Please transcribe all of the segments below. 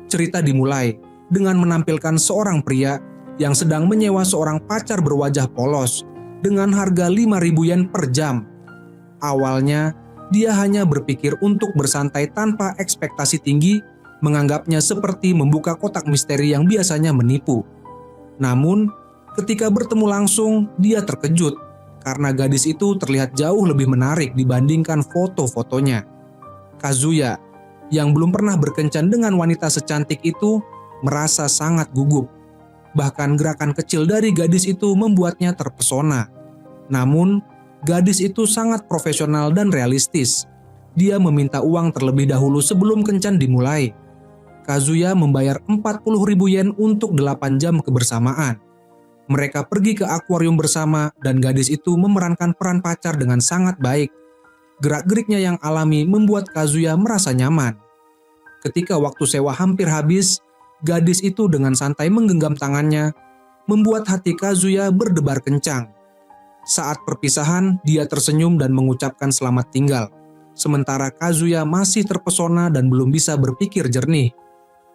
Cerita dimulai dengan menampilkan seorang pria yang sedang menyewa seorang pacar berwajah polos dengan harga 5.000 yen per jam. Awalnya, dia hanya berpikir untuk bersantai tanpa ekspektasi tinggi, menganggapnya seperti membuka kotak misteri yang biasanya menipu. Namun, ketika bertemu langsung, dia terkejut karena gadis itu terlihat jauh lebih menarik dibandingkan foto-fotonya. Kazuya, yang belum pernah berkencan dengan wanita secantik itu, merasa sangat gugup. Bahkan gerakan kecil dari gadis itu membuatnya terpesona. Namun, gadis itu sangat profesional dan realistis. Dia meminta uang terlebih dahulu sebelum kencan dimulai. Kazuya membayar 40.000 yen untuk 8 jam kebersamaan. Mereka pergi ke akuarium bersama dan gadis itu memerankan peran pacar dengan sangat baik. Gerak-geriknya yang alami membuat Kazuya merasa nyaman. Ketika waktu sewa hampir habis, gadis itu dengan santai menggenggam tangannya, membuat hati Kazuya berdebar kencang. Saat perpisahan, dia tersenyum dan mengucapkan selamat tinggal. Sementara Kazuya masih terpesona dan belum bisa berpikir jernih.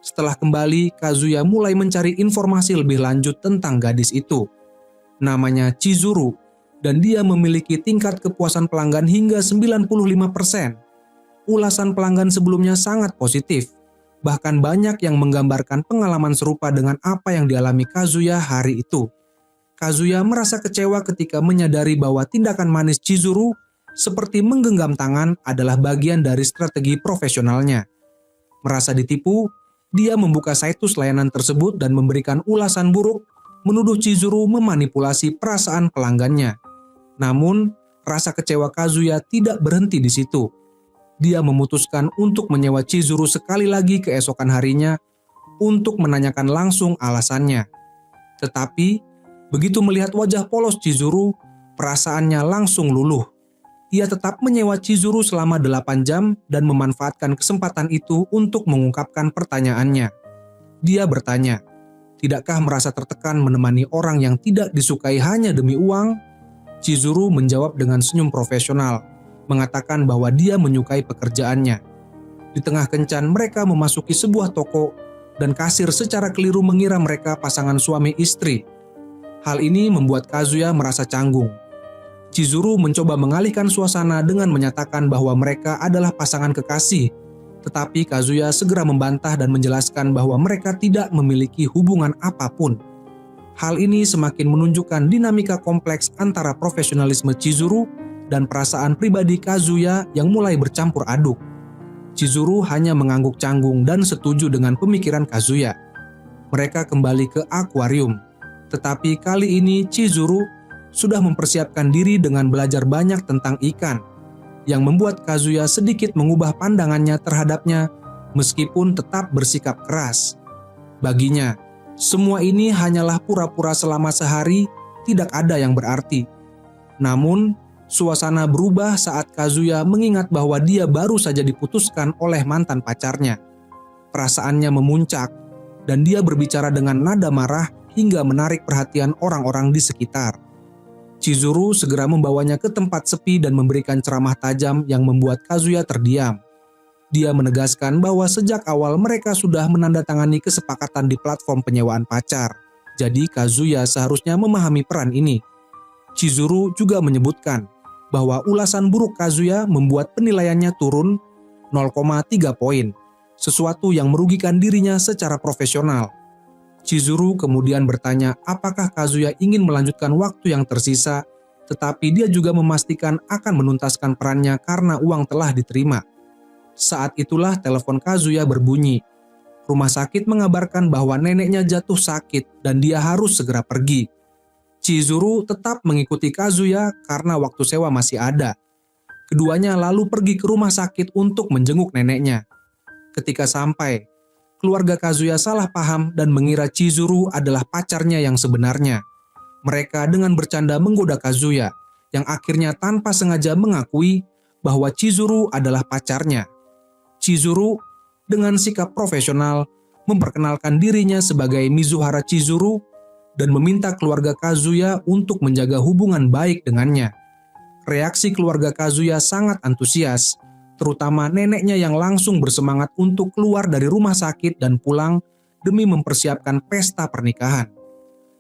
Setelah kembali, Kazuya mulai mencari informasi lebih lanjut tentang gadis itu. Namanya Chizuru, dan dia memiliki tingkat kepuasan pelanggan hingga 95%. Ulasan pelanggan sebelumnya sangat positif. Bahkan banyak yang menggambarkan pengalaman serupa dengan apa yang dialami Kazuya hari itu. Kazuya merasa kecewa ketika menyadari bahwa tindakan manis Chizuru seperti menggenggam tangan adalah bagian dari strategi profesionalnya. Merasa ditipu, dia membuka situs layanan tersebut dan memberikan ulasan buruk, menuduh Chizuru memanipulasi perasaan pelanggannya. Namun, rasa kecewa Kazuya tidak berhenti di situ. Dia memutuskan untuk menyewa Chizuru sekali lagi keesokan harinya untuk menanyakan langsung alasannya. Tetapi, begitu melihat wajah polos Chizuru, perasaannya langsung luluh. Ia tetap menyewa Chizuru selama 8 jam dan memanfaatkan kesempatan itu untuk mengungkapkan pertanyaannya. Dia bertanya, "Tidakkah merasa tertekan menemani orang yang tidak disukai hanya demi uang?" Chizuru menjawab dengan senyum profesional, mengatakan bahwa dia menyukai pekerjaannya. Di tengah kencan, mereka memasuki sebuah toko dan kasir secara keliru mengira mereka pasangan suami istri. Hal ini membuat Kazuya merasa canggung. Chizuru mencoba mengalihkan suasana dengan menyatakan bahwa mereka adalah pasangan kekasih, tetapi Kazuya segera membantah dan menjelaskan bahwa mereka tidak memiliki hubungan apapun. Hal ini semakin menunjukkan dinamika kompleks antara profesionalisme Chizuru dan perasaan pribadi Kazuya yang mulai bercampur aduk. Chizuru hanya mengangguk canggung dan setuju dengan pemikiran Kazuya. Mereka kembali ke akuarium, tetapi kali ini Chizuru sudah mempersiapkan diri dengan belajar banyak tentang ikan, yang membuat Kazuya sedikit mengubah pandangannya terhadapnya meskipun tetap bersikap keras. Baginya, semua ini hanyalah pura-pura selama sehari, tidak ada yang berarti. Namun, suasana berubah saat Kazuya mengingat bahwa dia baru saja diputuskan oleh mantan pacarnya. Perasaannya memuncak, dan dia berbicara dengan nada marah hingga menarik perhatian orang-orang di sekitar. Chizuru segera membawanya ke tempat sepi dan memberikan ceramah tajam yang membuat Kazuya terdiam. Dia menegaskan bahwa sejak awal mereka sudah menandatangani kesepakatan di platform penyewaan pacar. Jadi Kazuya seharusnya memahami peran ini. Chizuru juga menyebutkan bahwa ulasan buruk Kazuya membuat penilaiannya turun 0,3 poin, sesuatu yang merugikan dirinya secara profesional. Chizuru kemudian bertanya apakah Kazuya ingin melanjutkan waktu yang tersisa, tetapi dia juga memastikan akan menuntaskan perannya karena uang telah diterima. Saat itulah telepon Kazuya berbunyi. Rumah sakit mengabarkan bahwa neneknya jatuh sakit dan dia harus segera pergi. Chizuru tetap mengikuti Kazuya karena waktu sewa masih ada. Keduanya lalu pergi ke rumah sakit untuk menjenguk neneknya. Ketika sampai, keluarga Kazuya salah paham dan mengira Chizuru adalah pacarnya yang sebenarnya. Mereka dengan bercanda menggoda Kazuya, yang akhirnya tanpa sengaja mengakui bahwa Chizuru adalah pacarnya. Chizuru dengan sikap profesional memperkenalkan dirinya sebagai Mizuhara Chizuru dan meminta keluarga Kazuya untuk menjaga hubungan baik dengannya. Reaksi keluarga Kazuya sangat antusias, terutama neneknya yang langsung bersemangat untuk keluar dari rumah sakit dan pulang demi mempersiapkan pesta pernikahan.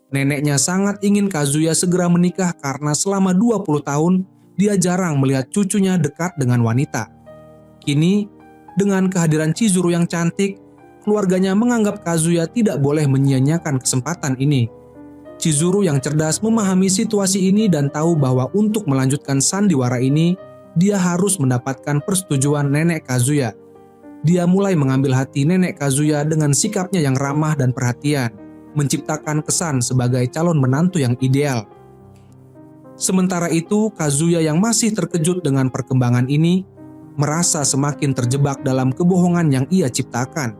Neneknya sangat ingin Kazuya segera menikah karena selama 20 tahun dia jarang melihat cucunya dekat dengan wanita. Kini, dengan kehadiran Chizuru yang cantik, keluarganya menganggap Kazuya tidak boleh menyia-nyiakan kesempatan ini. Chizuru yang cerdas memahami situasi ini dan tahu bahwa untuk melanjutkan sandiwara ini, dia harus mendapatkan persetujuan nenek Kazuya. Dia mulai mengambil hati nenek Kazuya dengan sikapnya yang ramah dan perhatian, menciptakan kesan sebagai calon menantu yang ideal. Sementara itu, Kazuya yang masih terkejut dengan perkembangan ini, merasa semakin terjebak dalam kebohongan yang ia ciptakan.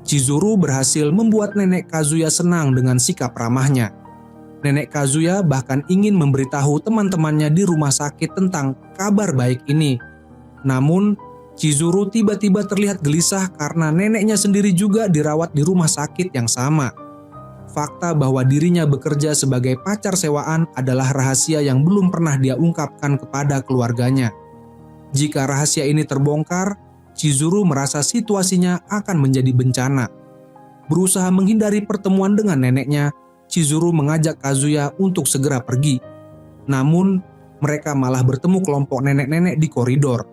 Chizuru berhasil membuat nenek Kazuya senang dengan sikap ramahnya. Nenek Kazuya bahkan ingin memberitahu teman-temannya di rumah sakit tentang kabar baik ini. Namun, Chizuru tiba-tiba terlihat gelisah karena neneknya sendiri juga dirawat di rumah sakit yang sama. Fakta bahwa dirinya bekerja sebagai pacar sewaan adalah rahasia yang belum pernah dia ungkapkan kepada keluarganya. Jika rahasia ini terbongkar, Chizuru merasa situasinya akan menjadi bencana. Berusaha menghindari pertemuan dengan neneknya, Chizuru mengajak Kazuya untuk segera pergi. Namun, mereka malah bertemu kelompok nenek-nenek di koridor.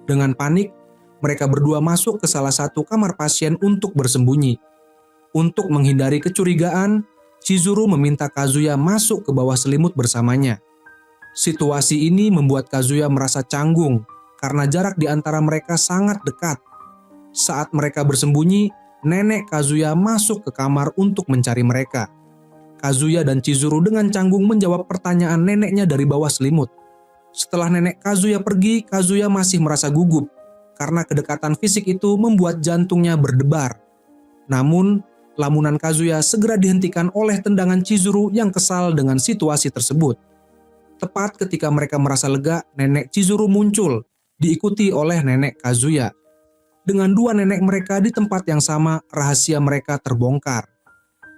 Dengan panik, mereka berdua masuk ke salah satu kamar pasien untuk bersembunyi. Untuk menghindari kecurigaan, Chizuru meminta Kazuya masuk ke bawah selimut bersamanya. Situasi ini membuat Kazuya merasa canggung karena jarak di antara mereka sangat dekat. Saat mereka bersembunyi, nenek Kazuya masuk ke kamar untuk mencari mereka. Kazuya dan Chizuru dengan canggung menjawab pertanyaan neneknya dari bawah selimut. Setelah nenek Kazuya pergi, Kazuya masih merasa gugup karena kedekatan fisik itu membuat jantungnya berdebar. Namun, lamunan Kazuya segera dihentikan oleh tendangan Chizuru yang kesal dengan situasi tersebut. Tepat ketika mereka merasa lega, nenek Chizuru muncul, diikuti oleh nenek Kazuya. Dengan dua nenek mereka di tempat yang sama, rahasia mereka terbongkar.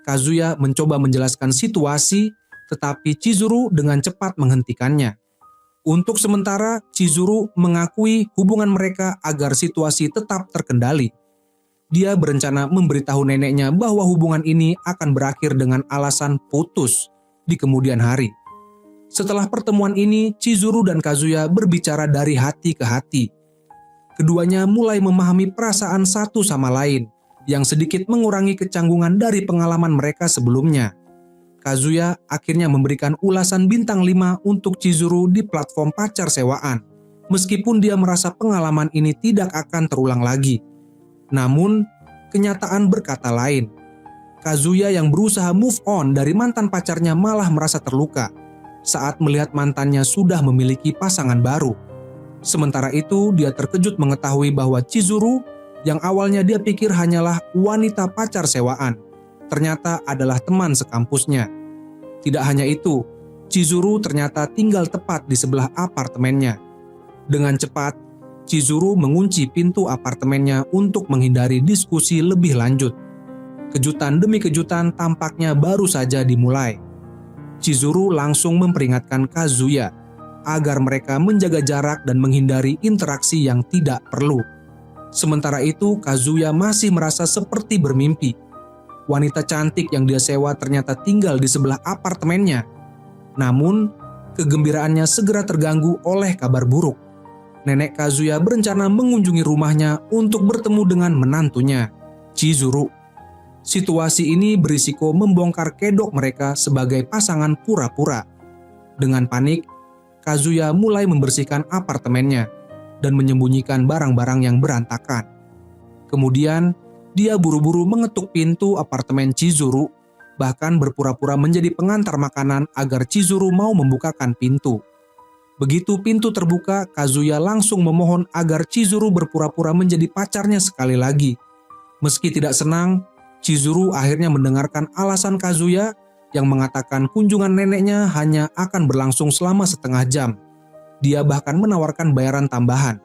Kazuya mencoba menjelaskan situasi, tetapi Chizuru dengan cepat menghentikannya. Untuk sementara, Chizuru mengakui hubungan mereka agar situasi tetap terkendali. Dia berencana memberitahu neneknya bahwa hubungan ini akan berakhir dengan alasan putus di kemudian hari. Setelah pertemuan ini, Chizuru dan Kazuya berbicara dari hati ke hati. Keduanya mulai memahami perasaan satu sama lain, yang sedikit mengurangi kecanggungan dari pengalaman mereka sebelumnya. Kazuya akhirnya memberikan ulasan bintang 5 untuk Chizuru di platform pacar sewaan, meskipun dia merasa pengalaman ini tidak akan terulang lagi. Namun, kenyataan berkata lain. Kazuya yang berusaha move on dari mantan pacarnya malah merasa terluka saat melihat mantannya sudah memiliki pasangan baru. Sementara itu, dia terkejut mengetahui bahwa Chizuru yang awalnya dia pikir hanyalah wanita pacar sewaan, ternyata adalah teman sekampusnya. Tidak hanya itu, Chizuru ternyata tinggal tepat di sebelah apartemennya. Dengan cepat, Chizuru mengunci pintu apartemennya untuk menghindari diskusi lebih lanjut. Kejutan demi kejutan tampaknya baru saja dimulai. Chizuru langsung memperingatkan Kazuya agar mereka menjaga jarak dan menghindari interaksi yang tidak perlu. Sementara itu, Kazuya masih merasa seperti bermimpi. Wanita cantik yang dia sewa ternyata tinggal di sebelah apartemennya. Namun, kegembiraannya segera terganggu oleh kabar buruk. Nenek Kazuya berencana mengunjungi rumahnya untuk bertemu dengan menantunya, Chizuru. Situasi ini berisiko membongkar kedok mereka sebagai pasangan pura-pura. Dengan panik, Kazuya mulai membersihkan apartemennya dan menyembunyikan barang-barang yang berantakan. Kemudian, dia buru-buru mengetuk pintu apartemen Chizuru, bahkan berpura-pura menjadi pengantar makanan agar Chizuru mau membukakan pintu. Begitu pintu terbuka, Kazuya langsung memohon agar Chizuru berpura-pura menjadi pacarnya sekali lagi. Meski tidak senang, Chizuru akhirnya mendengarkan alasan Kazuya yang mengatakan kunjungan neneknya hanya akan berlangsung selama setengah jam. Dia bahkan menawarkan bayaran tambahan.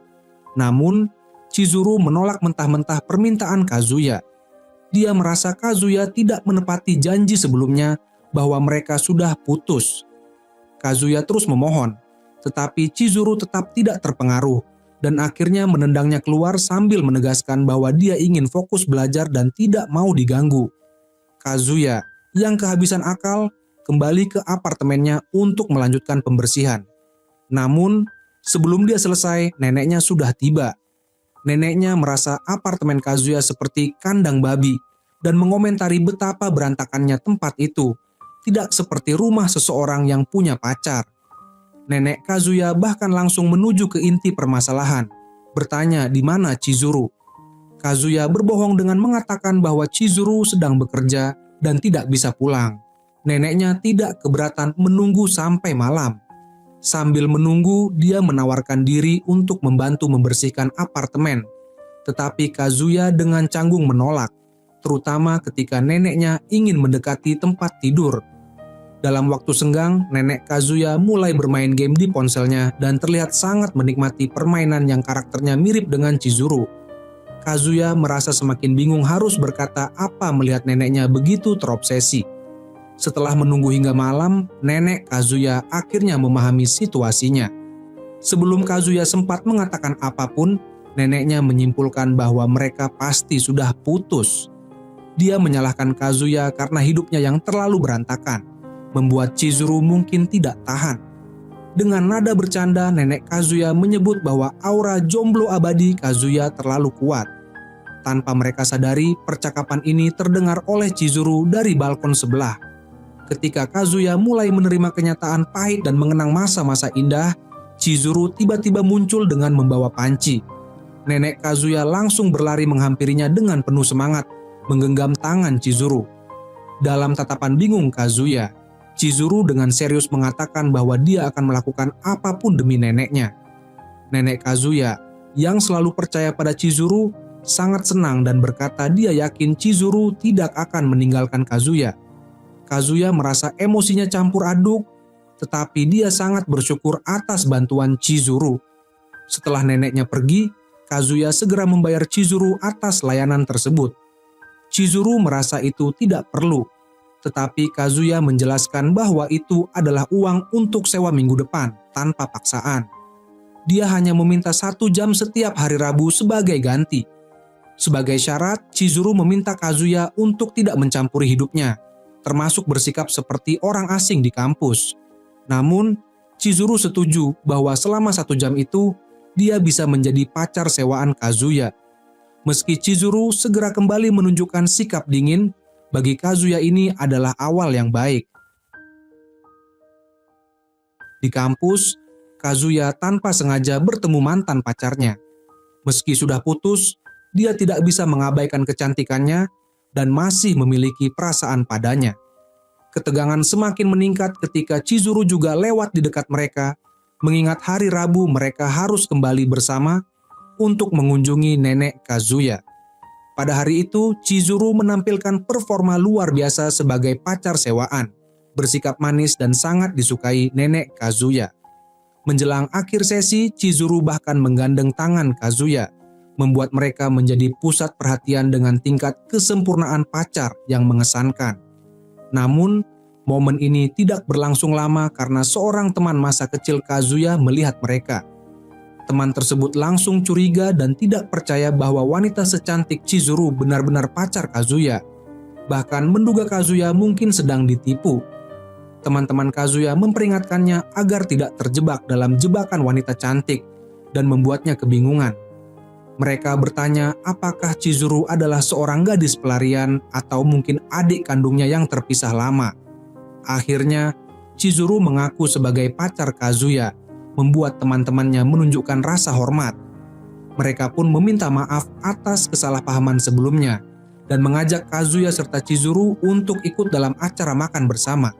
Namun, Chizuru menolak mentah-mentah permintaan Kazuya. Dia merasa Kazuya tidak menepati janji sebelumnya bahwa mereka sudah putus. Kazuya terus memohon, tetapi Chizuru tetap tidak terpengaruh dan akhirnya menendangnya keluar sambil menegaskan bahwa dia ingin fokus belajar dan tidak mau diganggu. Kazuya, yang kehabisan akal, kembali ke apartemennya untuk melanjutkan pembersihan. Namun, sebelum dia selesai, neneknya sudah tiba. Neneknya merasa apartemen Kazuya seperti kandang babi dan mengomentari betapa berantakannya tempat itu, tidak seperti rumah seseorang yang punya pacar. Nenek Kazuya bahkan langsung menuju ke inti permasalahan, bertanya di mana Chizuru. Kazuya berbohong dengan mengatakan bahwa Chizuru sedang bekerja dan tidak bisa pulang. Neneknya tidak keberatan menunggu sampai malam. Sambil menunggu, dia menawarkan diri untuk membantu membersihkan apartemen. Tetapi Kazuya dengan canggung menolak, terutama ketika neneknya ingin mendekati tempat tidur. Dalam waktu senggang, nenek Kazuya mulai bermain game di ponselnya dan terlihat sangat menikmati permainan yang karakternya mirip dengan Chizuru. Kazuya merasa semakin bingung harus berkata apa melihat neneknya begitu terobsesi. Setelah menunggu hingga malam, nenek Kazuya akhirnya memahami situasinya. Sebelum Kazuya sempat mengatakan apapun, neneknya menyimpulkan bahwa mereka pasti sudah putus. Dia menyalahkan Kazuya karena hidupnya yang terlalu berantakan, membuat Chizuru mungkin tidak tahan. Dengan nada bercanda, nenek Kazuya menyebut bahwa aura jomblo abadi Kazuya terlalu kuat. Tanpa mereka sadari, percakapan ini terdengar oleh Chizuru dari balkon sebelah. Ketika Kazuya mulai menerima kenyataan pahit dan mengenang masa-masa indah, Chizuru tiba-tiba muncul dengan membawa panci. Nenek Kazuya langsung berlari menghampirinya dengan penuh semangat, menggenggam tangan Chizuru. Dalam tatapan bingung Kazuya, Chizuru dengan serius mengatakan bahwa dia akan melakukan apapun demi neneknya. Nenek Kazuya, yang selalu percaya pada Chizuru, sangat senang dan berkata dia yakin Chizuru tidak akan meninggalkan Kazuya. Kazuya merasa emosinya campur aduk, tetapi dia sangat bersyukur atas bantuan Chizuru. Setelah neneknya pergi, Kazuya segera membayar Chizuru atas layanan tersebut. Chizuru merasa itu tidak perlu, tetapi Kazuya menjelaskan bahwa itu adalah uang untuk sewa minggu depan tanpa paksaan. Dia hanya meminta 1 jam setiap hari Rabu sebagai ganti. Sebagai syarat, Chizuru meminta Kazuya untuk tidak mencampuri hidupnya, termasuk bersikap seperti orang asing di kampus. Namun, Chizuru setuju bahwa selama 1 jam itu, dia bisa menjadi pacar sewaan Kazuya. Meski Chizuru segera kembali menunjukkan sikap dingin, bagi Kazuya ini adalah awal yang baik. Di kampus, Kazuya tanpa sengaja bertemu mantan pacarnya. Meski sudah putus, dia tidak bisa mengabaikan kecantikannya dan masih memiliki perasaan padanya. Ketegangan semakin meningkat ketika Chizuru juga lewat di dekat mereka, mengingat hari Rabu mereka harus kembali bersama untuk mengunjungi nenek Kazuya. Pada hari itu, Chizuru menampilkan performa luar biasa sebagai pacar sewaan, bersikap manis dan sangat disukai nenek Kazuya. Menjelang akhir sesi, Chizuru bahkan menggandeng tangan Kazuya, membuat mereka menjadi pusat perhatian dengan tingkat kesempurnaan pacar yang mengesankan. Namun, momen ini tidak berlangsung lama karena seorang teman masa kecil Kazuya melihat mereka. Teman tersebut langsung curiga dan tidak percaya bahwa wanita secantik Chizuru benar-benar pacar Kazuya. Bahkan menduga Kazuya mungkin sedang ditipu. Teman-teman Kazuya memperingatkannya agar tidak terjebak dalam jebakan wanita cantik dan membuatnya kebingungan. Mereka bertanya apakah Chizuru adalah seorang gadis pelarian atau mungkin adik kandungnya yang terpisah lama. Akhirnya, Chizuru mengaku sebagai pacar Kazuya, membuat teman-temannya menunjukkan rasa hormat. Mereka pun meminta maaf atas kesalahpahaman sebelumnya dan mengajak Kazuya serta Chizuru untuk ikut dalam acara makan bersama.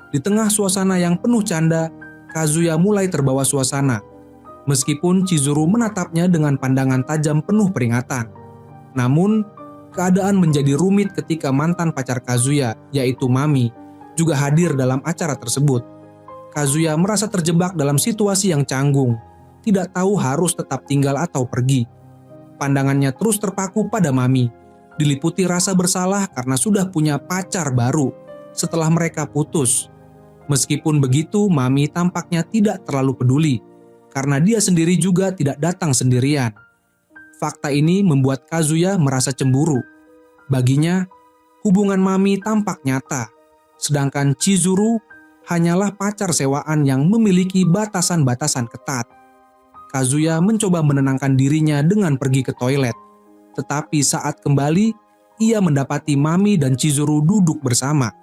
Di tengah suasana yang penuh canda, Kazuya mulai terbawa suasana. Meskipun Chizuru menatapnya dengan pandangan tajam penuh peringatan. Namun, keadaan menjadi rumit ketika mantan pacar Kazuya, yaitu Mami, juga hadir dalam acara tersebut. Kazuya merasa terjebak dalam situasi yang canggung, tidak tahu harus tetap tinggal atau pergi. Pandangannya terus terpaku pada Mami, diliputi rasa bersalah karena sudah punya pacar baru setelah mereka putus. Meskipun begitu, Mami tampaknya tidak terlalu peduli. karena dia sendiri juga tidak datang sendirian. Fakta ini membuat Kazuya merasa cemburu. Baginya, hubungan Mami tampak nyata, sedangkan Chizuru hanyalah pacar sewaan yang memiliki batasan-batasan ketat. Kazuya mencoba menenangkan dirinya dengan pergi ke toilet, tetapi saat kembali, ia mendapati Mami dan Chizuru duduk bersama.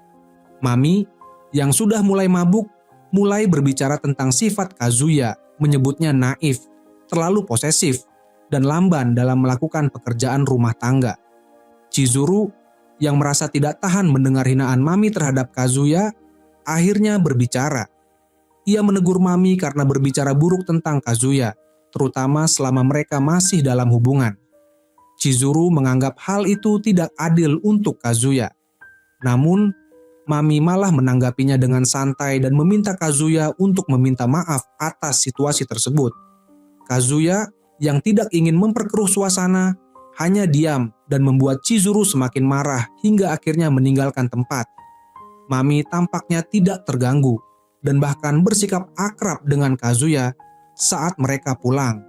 Mami, yang sudah mulai mabuk, mulai berbicara tentang sifat Kazuya, menyebutnya naif, terlalu posesif, dan lamban dalam melakukan pekerjaan rumah tangga. Chizuru, yang merasa tidak tahan mendengar hinaan Mami terhadap Kazuya, akhirnya berbicara. Ia menegur Mami karena berbicara buruk tentang Kazuya, terutama selama mereka masih dalam hubungan. Chizuru menganggap hal itu tidak adil untuk Kazuya. Namun, Mami malah menanggapinya dengan santai dan meminta Kazuya untuk meminta maaf atas situasi tersebut. Kazuya yang tidak ingin memperkeruh suasana hanya diam dan membuat Chizuru semakin marah hingga akhirnya meninggalkan tempat. Mami tampaknya tidak terganggu dan bahkan bersikap akrab dengan Kazuya saat mereka pulang.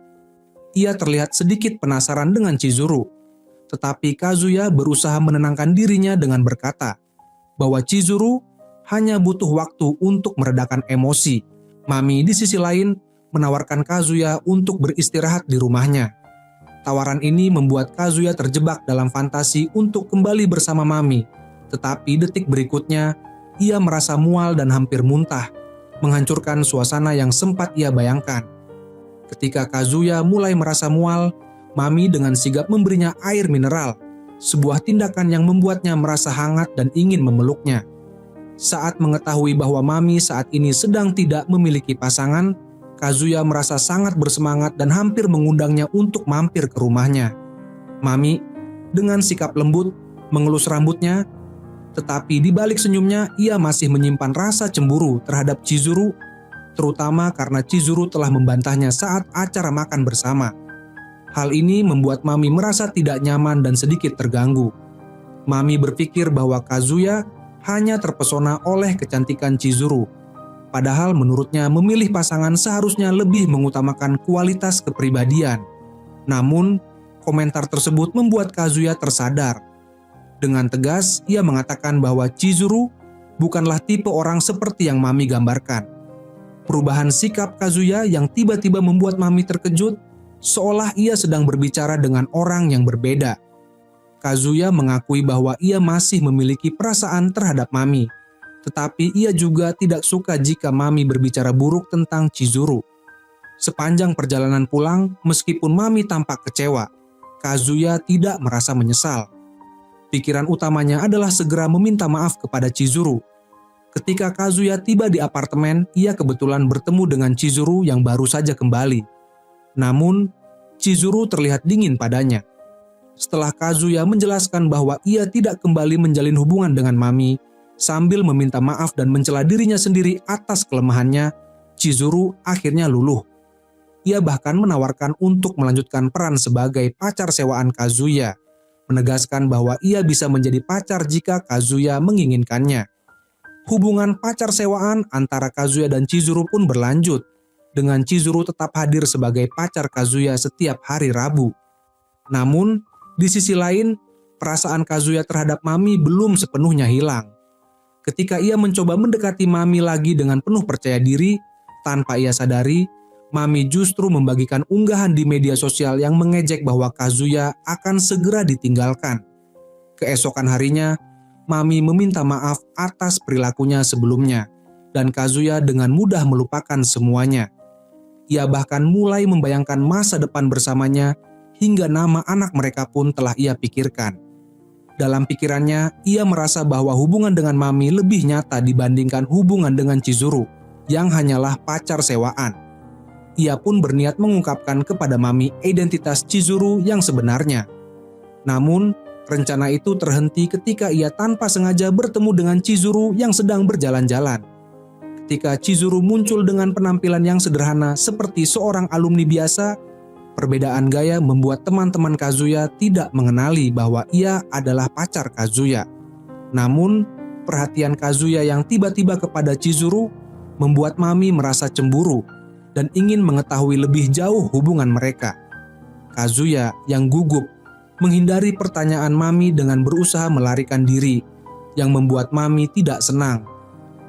Ia terlihat sedikit penasaran dengan Chizuru, tetapi Kazuya berusaha menenangkan dirinya dengan berkata bahwa Chizuru hanya butuh waktu untuk meredakan emosi. Mami di sisi lain menawarkan Kazuya untuk beristirahat di rumahnya. Tawaran ini membuat Kazuya terjebak dalam fantasi untuk kembali bersama Mami. Tetapi detik berikutnya, ia merasa mual dan hampir muntah, menghancurkan suasana yang sempat ia bayangkan. Ketika Kazuya mulai merasa mual, Mami dengan sigap memberinya air mineral, sebuah tindakan yang membuatnya merasa hangat dan ingin memeluknya. Saat mengetahui bahwa Mami saat ini sedang tidak memiliki pasangan, Kazuya merasa sangat bersemangat dan hampir mengundangnya untuk mampir ke rumahnya. Mami dengan sikap lembut mengelus rambutnya, tetapi di balik senyumnya ia masih menyimpan rasa cemburu terhadap Chizuru, terutama karena Chizuru telah membantahnya saat acara makan bersama. Hal ini membuat Mami merasa tidak nyaman dan sedikit terganggu. Mami berpikir bahwa Kazuya hanya terpesona oleh kecantikan Chizuru. Padahal menurutnya memilih pasangan seharusnya lebih mengutamakan kualitas kepribadian. Namun, komentar tersebut membuat Kazuya tersadar. Dengan tegas, ia mengatakan bahwa Chizuru bukanlah tipe orang seperti yang Mami gambarkan. Perubahan sikap Kazuya yang tiba-tiba membuat Mami terkejut, seolah ia sedang berbicara dengan orang yang berbeda. Kazuya mengakui bahwa ia masih memiliki perasaan terhadap Mami, tetapi ia juga tidak suka jika Mami berbicara buruk tentang Chizuru. Sepanjang perjalanan pulang, meskipun Mami tampak kecewa, Kazuya tidak merasa menyesal. Pikiran utamanya adalah segera meminta maaf kepada Chizuru. Ketika Kazuya tiba di apartemen, ia kebetulan bertemu dengan Chizuru yang baru saja kembali. Namun, Chizuru terlihat dingin padanya. Setelah Kazuya menjelaskan bahwa ia tidak kembali menjalin hubungan dengan Mami, sambil meminta maaf dan mencela dirinya sendiri atas kelemahannya, Chizuru akhirnya luluh. Ia bahkan menawarkan untuk melanjutkan peran sebagai pacar sewaan Kazuya, menegaskan bahwa ia bisa menjadi pacar jika Kazuya menginginkannya. Hubungan pacar sewaan antara Kazuya dan Chizuru pun berlanjut, dengan Chizuru tetap hadir sebagai pacar Kazuya setiap hari Rabu. Namun, di sisi lain, perasaan Kazuya terhadap Mami belum sepenuhnya hilang. Ketika ia mencoba mendekati Mami lagi dengan penuh percaya diri, tanpa ia sadari, Mami justru membagikan unggahan di media sosial yang mengejek bahwa Kazuya akan segera ditinggalkan. Keesokan harinya, Mami meminta maaf atas perilakunya sebelumnya, dan Kazuya dengan mudah melupakan semuanya. Ia bahkan mulai membayangkan masa depan bersamanya hingga nama anak mereka pun telah ia pikirkan. Dalam pikirannya, ia merasa bahwa hubungan dengan Mami lebih nyata dibandingkan hubungan dengan Chizuru yang hanyalah pacar sewaan. Ia pun berniat mengungkapkan kepada Mami identitas Chizuru yang sebenarnya. Namun, rencana itu terhenti ketika ia tanpa sengaja bertemu dengan Chizuru yang sedang berjalan-jalan. Ketika Chizuru muncul dengan penampilan yang sederhana seperti seorang alumni biasa, perbedaan gaya membuat teman-teman Kazuya tidak mengenali bahwa ia adalah pacar Kazuya. Namun, perhatian Kazuya yang tiba-tiba kepada Chizuru membuat Mami merasa cemburu dan ingin mengetahui lebih jauh hubungan mereka. Kazuya yang gugup menghindari pertanyaan Mami dengan berusaha melarikan diri, yang membuat Mami tidak senang.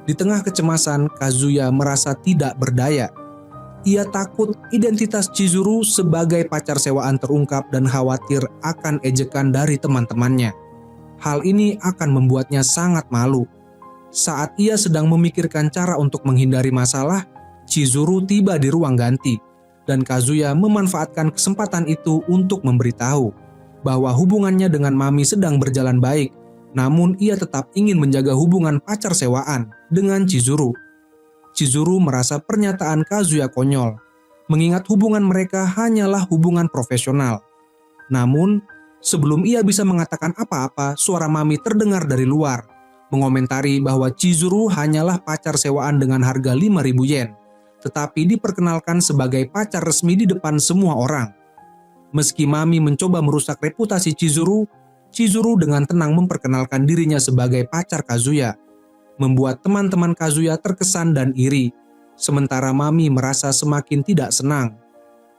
Di tengah kecemasan, Kazuya merasa tidak berdaya. Ia takut identitas Chizuru sebagai pacar sewaan terungkap dan khawatir akan ejekan dari teman-temannya. Hal ini akan membuatnya sangat malu. Saat ia sedang memikirkan cara untuk menghindari masalah, Chizuru tiba di ruang ganti, dan Kazuya memanfaatkan kesempatan itu untuk memberitahu bahwa hubungannya dengan Mami sedang berjalan baik, namun ia tetap ingin menjaga hubungan pacar sewaan dengan Chizuru. Chizuru merasa pernyataan Kazuya konyol, mengingat hubungan mereka hanyalah hubungan profesional. Namun, sebelum ia bisa mengatakan apa-apa, suara Mami terdengar dari luar, mengomentari bahwa Chizuru hanyalah pacar sewaan dengan harga 5.000 yen, tetapi diperkenalkan sebagai pacar resmi di depan semua orang. Meski Mami mencoba merusak reputasi Chizuru, Chizuru dengan tenang memperkenalkan dirinya sebagai pacar Kazuya, membuat teman-teman Kazuya terkesan dan iri, sementara Mami merasa semakin tidak senang.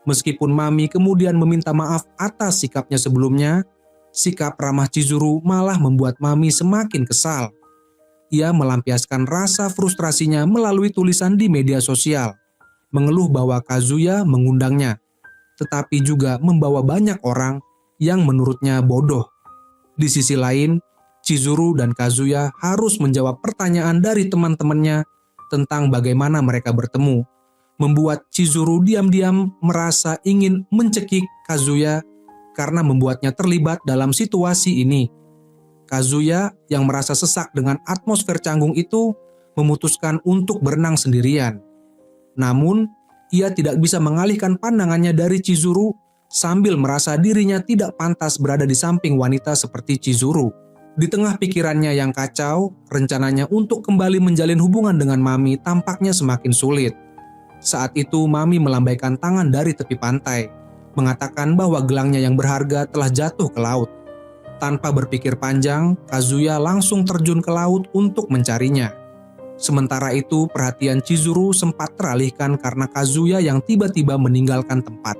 Meskipun Mami kemudian meminta maaf atas sikapnya sebelumnya, sikap ramah Chizuru malah membuat Mami semakin kesal. Ia melampiaskan rasa frustrasinya melalui tulisan di media sosial, mengeluh bahwa Kazuya mengundangnya, tetapi juga membawa banyak orang yang menurutnya bodoh. Di sisi lain, Chizuru dan Kazuya harus menjawab pertanyaan dari teman-temannya tentang bagaimana mereka bertemu, membuat Chizuru diam-diam merasa ingin mencekik Kazuya karena membuatnya terlibat dalam situasi ini. Kazuya yang merasa sesak dengan atmosfer canggung itu memutuskan untuk berenang sendirian. Namun, ia tidak bisa mengalihkan pandangannya dari Chizuru sambil merasa dirinya tidak pantas berada di samping wanita seperti Chizuru. Di tengah pikirannya yang kacau, rencananya untuk kembali menjalin hubungan dengan Mami tampaknya semakin sulit. Saat itu Mami melambaikan tangan dari tepi pantai, mengatakan bahwa gelangnya yang berharga telah jatuh ke laut. Tanpa berpikir panjang, Kazuya langsung terjun ke laut untuk mencarinya. Sementara itu, perhatian Chizuru sempat teralihkan karena Kazuya yang tiba-tiba meninggalkan tempat.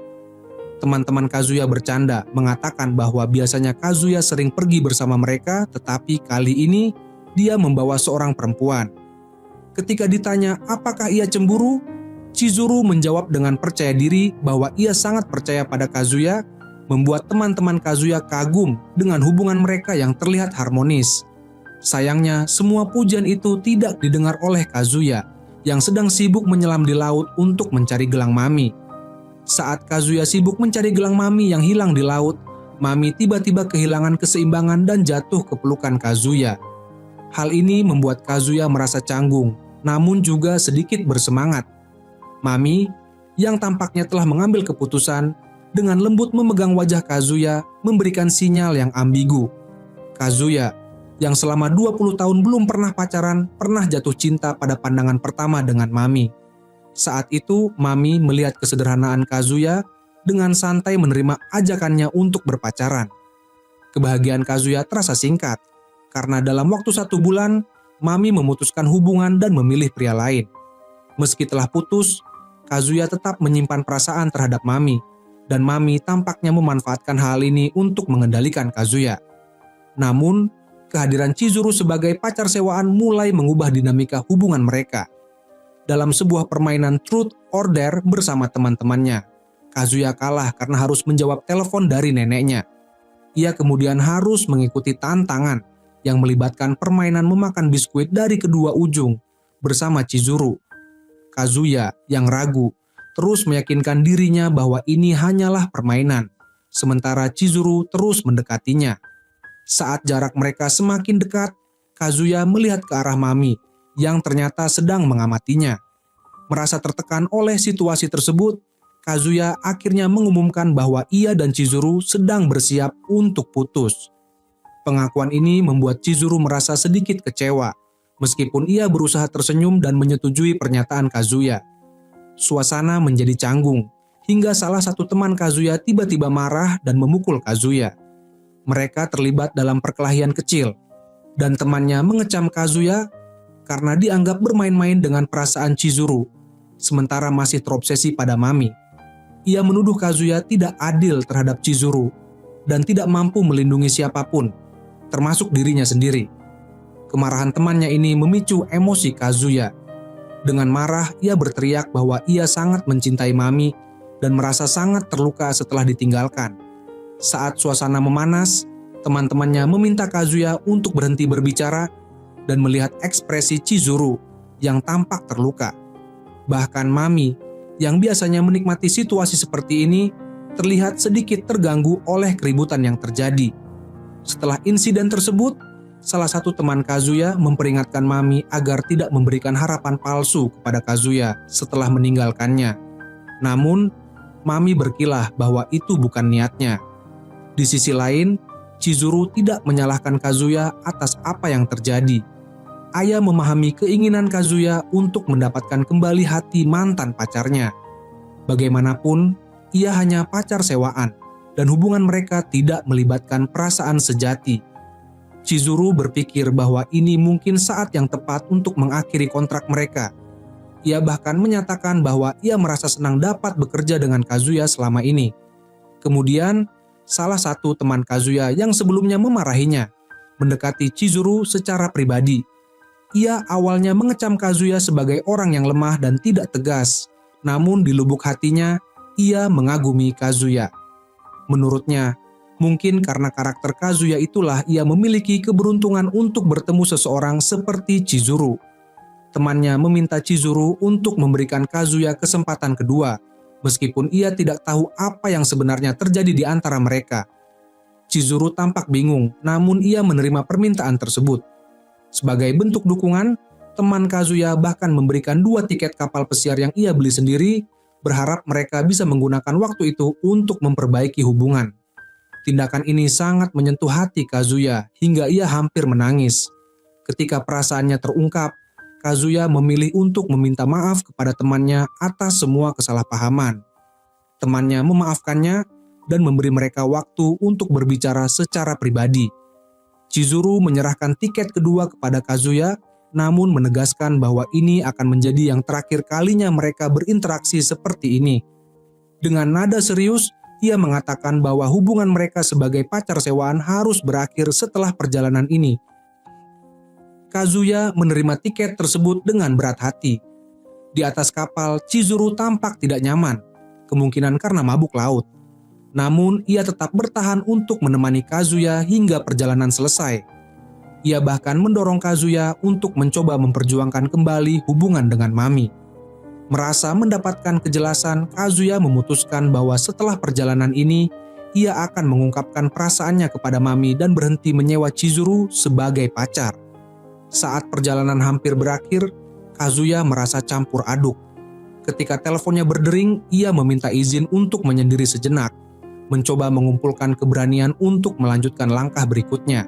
Teman-teman Kazuya bercanda, mengatakan bahwa biasanya Kazuya sering pergi bersama mereka, tetapi kali ini dia membawa seorang perempuan. Ketika ditanya apakah ia cemburu, Chizuru menjawab dengan percaya diri bahwa ia sangat percaya pada Kazuya, membuat teman-teman Kazuya kagum dengan hubungan mereka yang terlihat harmonis. Sayangnya, semua pujian itu tidak didengar oleh Kazuya, yang sedang sibuk menyelam di laut untuk mencari gelang Mami. Saat Kazuya sibuk mencari gelang Mami yang hilang di laut, Mami tiba-tiba kehilangan keseimbangan dan jatuh ke pelukan Kazuya. Hal ini membuat Kazuya merasa canggung, namun juga sedikit bersemangat. Mami, yang tampaknya telah mengambil keputusan, dengan lembut memegang wajah Kazuya, memberikan sinyal yang ambigu. Kazuya, yang selama 20 tahun belum pernah pacaran, pernah jatuh cinta pada pandangan pertama dengan Mami. Saat itu, Mami melihat kesederhanaan Kazuya dengan santai menerima ajakannya untuk berpacaran. Kebahagiaan Kazuya terasa singkat, karena dalam waktu 1 bulan, Mami memutuskan hubungan dan memilih pria lain. Meski telah putus, Kazuya tetap menyimpan perasaan terhadap Mami, dan Mami tampaknya memanfaatkan hal ini untuk mengendalikan Kazuya. Namun, kehadiran Chizuru sebagai pacar sewaan mulai mengubah dinamika hubungan mereka. Dalam sebuah permainan Truth or Dare bersama teman-temannya, Kazuya kalah karena harus menjawab telepon dari neneknya. Ia kemudian harus mengikuti tantangan yang melibatkan permainan memakan biskuit dari kedua ujung bersama Chizuru. Kazuya yang ragu terus meyakinkan dirinya bahwa ini hanyalah permainan, sementara Chizuru terus mendekatinya. Saat jarak mereka semakin dekat, Kazuya melihat ke arah Mami yang ternyata sedang mengamatinya. Merasa tertekan oleh situasi tersebut, Kazuya akhirnya mengumumkan bahwa ia dan Chizuru sedang bersiap untuk putus. Pengakuan ini membuat Chizuru merasa sedikit kecewa, meskipun ia berusaha tersenyum dan menyetujui pernyataan Kazuya. Suasana menjadi canggung, hingga salah satu teman Kazuya tiba-tiba marah dan memukul Kazuya. Mereka terlibat dalam perkelahian kecil, dan temannya mengecam Kazuya karena dianggap bermain-main dengan perasaan Chizuru. sementara masih terobsesi pada Mami. Ia menuduh Kazuya tidak adil terhadap Chizuru dan tidak mampu melindungi siapapun, termasuk dirinya sendiri. Kemarahan temannya ini memicu emosi Kazuya. Dengan marah, ia berteriak bahwa ia sangat mencintai Mami dan merasa sangat terluka setelah ditinggalkan. Saat suasana memanas, teman-temannya meminta Kazuya untuk berhenti berbicara dan melihat ekspresi Chizuru yang tampak terluka. Bahkan Mami, yang biasanya menikmati situasi seperti ini, terlihat sedikit terganggu oleh keributan yang terjadi. Setelah insiden tersebut, salah satu teman Kazuya memperingatkan Mami agar tidak memberikan harapan palsu kepada Kazuya setelah meninggalkannya. Namun, Mami berkilah bahwa itu bukan niatnya. Di sisi lain, Chizuru tidak menyalahkan Kazuya atas apa yang terjadi. Aya memahami keinginan Kazuya untuk mendapatkan kembali hati mantan pacarnya. Bagaimanapun, ia hanya pacar sewaan dan hubungan mereka tidak melibatkan perasaan sejati. Chizuru berpikir bahwa ini mungkin saat yang tepat untuk mengakhiri kontrak mereka. Ia bahkan menyatakan bahwa ia merasa senang dapat bekerja dengan Kazuya selama ini. Kemudian, salah satu teman Kazuya yang sebelumnya memarahinya mendekati Chizuru secara pribadi. Ia awalnya mengecam Kazuya sebagai orang yang lemah dan tidak tegas, namun di lubuk hatinya, ia mengagumi Kazuya. Menurutnya, mungkin karena karakter Kazuya itulah ia memiliki keberuntungan untuk bertemu seseorang seperti Chizuru. Temannya meminta Chizuru untuk memberikan Kazuya kesempatan kedua, meskipun ia tidak tahu apa yang sebenarnya terjadi di antara mereka. Chizuru tampak bingung, namun ia menerima permintaan tersebut. Sebagai bentuk dukungan, teman Kazuya bahkan memberikan 2 tiket kapal pesiar yang ia beli sendiri, berharap mereka bisa menggunakan waktu itu untuk memperbaiki hubungan. Tindakan ini sangat menyentuh hati Kazuya hingga ia hampir menangis. Ketika perasaannya terungkap, Kazuya memilih untuk meminta maaf kepada temannya atas semua kesalahpahaman. Temannya memaafkannya dan memberi mereka waktu untuk berbicara secara pribadi. Chizuru menyerahkan tiket kedua kepada Kazuya, namun menegaskan bahwa ini akan menjadi yang terakhir kalinya mereka berinteraksi seperti ini. Dengan nada serius, ia mengatakan bahwa hubungan mereka sebagai pacar sewaan harus berakhir setelah perjalanan ini. Kazuya menerima tiket tersebut dengan berat hati. Di atas kapal, Chizuru tampak tidak nyaman, kemungkinan karena mabuk laut. Namun, ia tetap bertahan untuk menemani Kazuya hingga perjalanan selesai. Ia bahkan mendorong Kazuya untuk mencoba memperjuangkan kembali hubungan dengan Mami. Merasa mendapatkan kejelasan, Kazuya memutuskan bahwa setelah perjalanan ini, ia akan mengungkapkan perasaannya kepada Mami dan berhenti menyewa Chizuru sebagai pacar. Saat perjalanan hampir berakhir, Kazuya merasa campur aduk. Ketika teleponnya berdering, ia meminta izin untuk menyendiri sejenak, mencoba mengumpulkan keberanian untuk melanjutkan langkah berikutnya.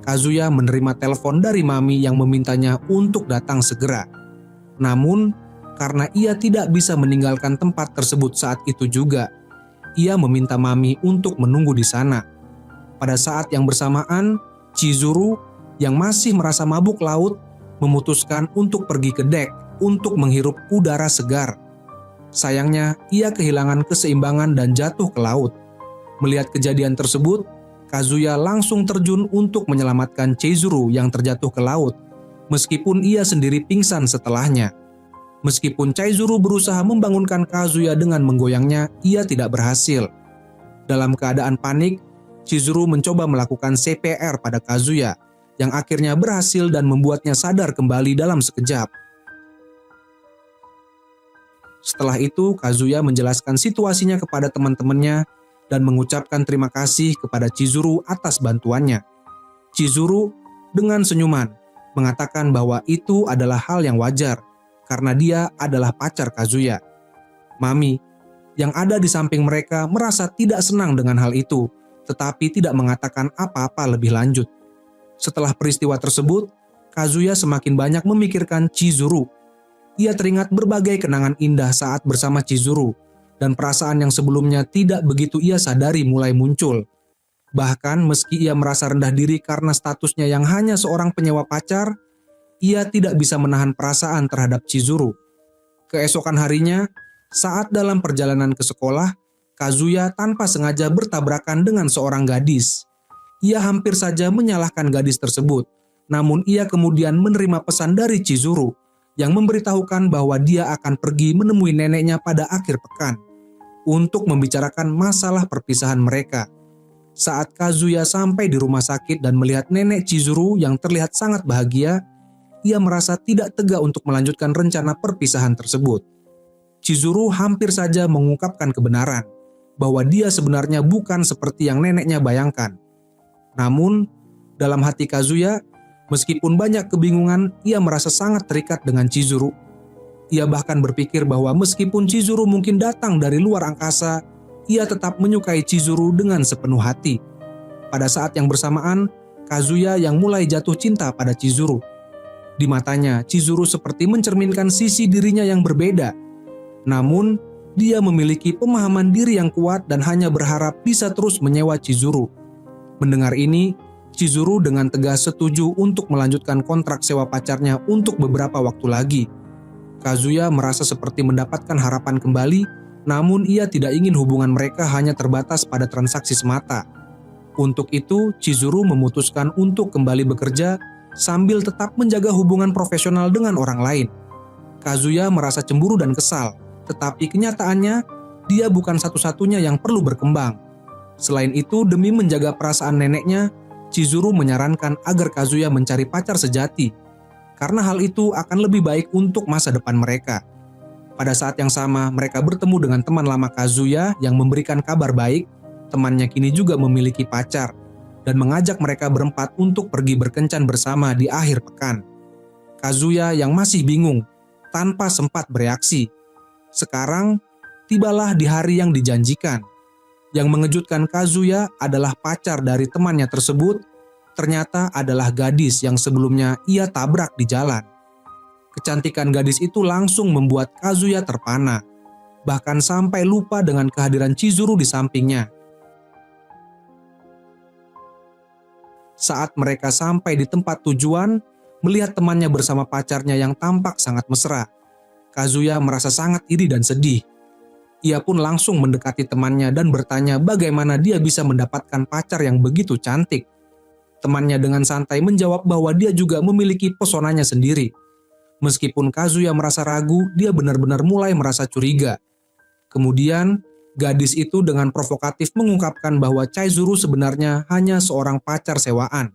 Kazuya menerima telepon dari Mami yang memintanya untuk datang segera. Namun, karena ia tidak bisa meninggalkan tempat tersebut saat itu juga, ia meminta Mami untuk menunggu di sana. Pada saat yang bersamaan, Chizuru yang masih merasa mabuk laut memutuskan untuk pergi ke dek untuk menghirup udara segar. Sayangnya, ia kehilangan keseimbangan dan jatuh ke laut. Melihat kejadian tersebut, Kazuya langsung terjun untuk menyelamatkan Chizuru yang terjatuh ke laut, meskipun ia sendiri pingsan setelahnya. Meskipun Chizuru berusaha membangunkan Kazuya dengan menggoyangnya, ia tidak berhasil. Dalam keadaan panik, Chizuru mencoba melakukan CPR pada Kazuya, yang akhirnya berhasil dan membuatnya sadar kembali dalam sekejap. Setelah itu, Kazuya menjelaskan situasinya kepada teman-temannya dan mengucapkan terima kasih kepada Chizuru atas bantuannya. Chizuru dengan senyuman mengatakan bahwa itu adalah hal yang wajar karena dia adalah pacar Kazuya. Mami yang ada di samping mereka merasa tidak senang dengan hal itu, tetapi tidak mengatakan apa-apa lebih lanjut. Setelah peristiwa tersebut, Kazuya semakin banyak memikirkan Chizuru. Ia teringat berbagai kenangan indah saat bersama Chizuru, dan perasaan yang sebelumnya tidak begitu ia sadari mulai muncul. Bahkan meski ia merasa rendah diri karena statusnya yang hanya seorang penyewa pacar, ia tidak bisa menahan perasaan terhadap Chizuru. Keesokan harinya, saat dalam perjalanan ke sekolah, Kazuya tanpa sengaja bertabrakan dengan seorang gadis. Ia hampir saja menyalahkan gadis tersebut, namun ia kemudian menerima pesan dari Chizuru yang memberitahukan bahwa dia akan pergi menemui neneknya pada akhir pekan untuk membicarakan masalah perpisahan mereka. Saat Kazuya sampai di rumah sakit dan melihat nenek Chizuru yang terlihat sangat bahagia, ia merasa tidak tega untuk melanjutkan rencana perpisahan tersebut. Chizuru hampir saja mengungkapkan kebenaran bahwa dia sebenarnya bukan seperti yang neneknya bayangkan. Namun, dalam hati Kazuya, meskipun banyak kebingungan, ia merasa sangat terikat dengan Chizuru. Ia bahkan berpikir bahwa meskipun Chizuru mungkin datang dari luar angkasa, ia tetap menyukai Chizuru dengan sepenuh hati. Pada saat yang bersamaan, Kazuya yang mulai jatuh cinta pada Chizuru. Di matanya, Chizuru seperti mencerminkan sisi dirinya yang berbeda. Namun, dia memiliki pemahaman diri yang kuat dan hanya berharap bisa terus menyewa Chizuru. Mendengar ini, Chizuru dengan tegas setuju untuk melanjutkan kontrak sewa pacarnya untuk beberapa waktu lagi. Kazuya merasa seperti mendapatkan harapan kembali, namun ia tidak ingin hubungan mereka hanya terbatas pada transaksi semata. Untuk itu, Chizuru memutuskan untuk kembali bekerja sambil tetap menjaga hubungan profesional dengan orang lain. Kazuya merasa cemburu dan kesal, tetapi kenyataannya dia bukan satu-satunya yang perlu berkembang. Selain itu, demi menjaga perasaan neneknya, Chizuru menyarankan agar Kazuya mencari pacar sejati, karena hal itu akan lebih baik untuk masa depan mereka. Pada saat yang sama, mereka bertemu dengan teman lama Kazuya yang memberikan kabar baik. Temannya kini juga memiliki pacar dan mengajak mereka berempat untuk pergi berkencan bersama di akhir pekan. Kazuya yang masih bingung, tanpa sempat bereaksi. Sekarang, tibalah di hari yang dijanjikan. Yang mengejutkan Kazuya adalah pacar dari temannya tersebut ternyata adalah gadis yang sebelumnya ia tabrak di jalan. Kecantikan gadis itu langsung membuat Kazuya terpana, bahkan sampai lupa dengan kehadiran Chizuru di sampingnya. Saat mereka sampai di tempat tujuan, melihat temannya bersama pacarnya yang tampak sangat mesra, Kazuya merasa sangat iri dan sedih. Ia pun langsung mendekati temannya dan bertanya bagaimana dia bisa mendapatkan pacar yang begitu cantik. Temannya dengan santai menjawab bahwa dia juga memiliki pesonanya sendiri. Meskipun Kazuya merasa ragu, dia benar-benar mulai merasa curiga. Kemudian, gadis itu dengan provokatif mengungkapkan bahwa Chizuru sebenarnya hanya seorang pacar sewaan.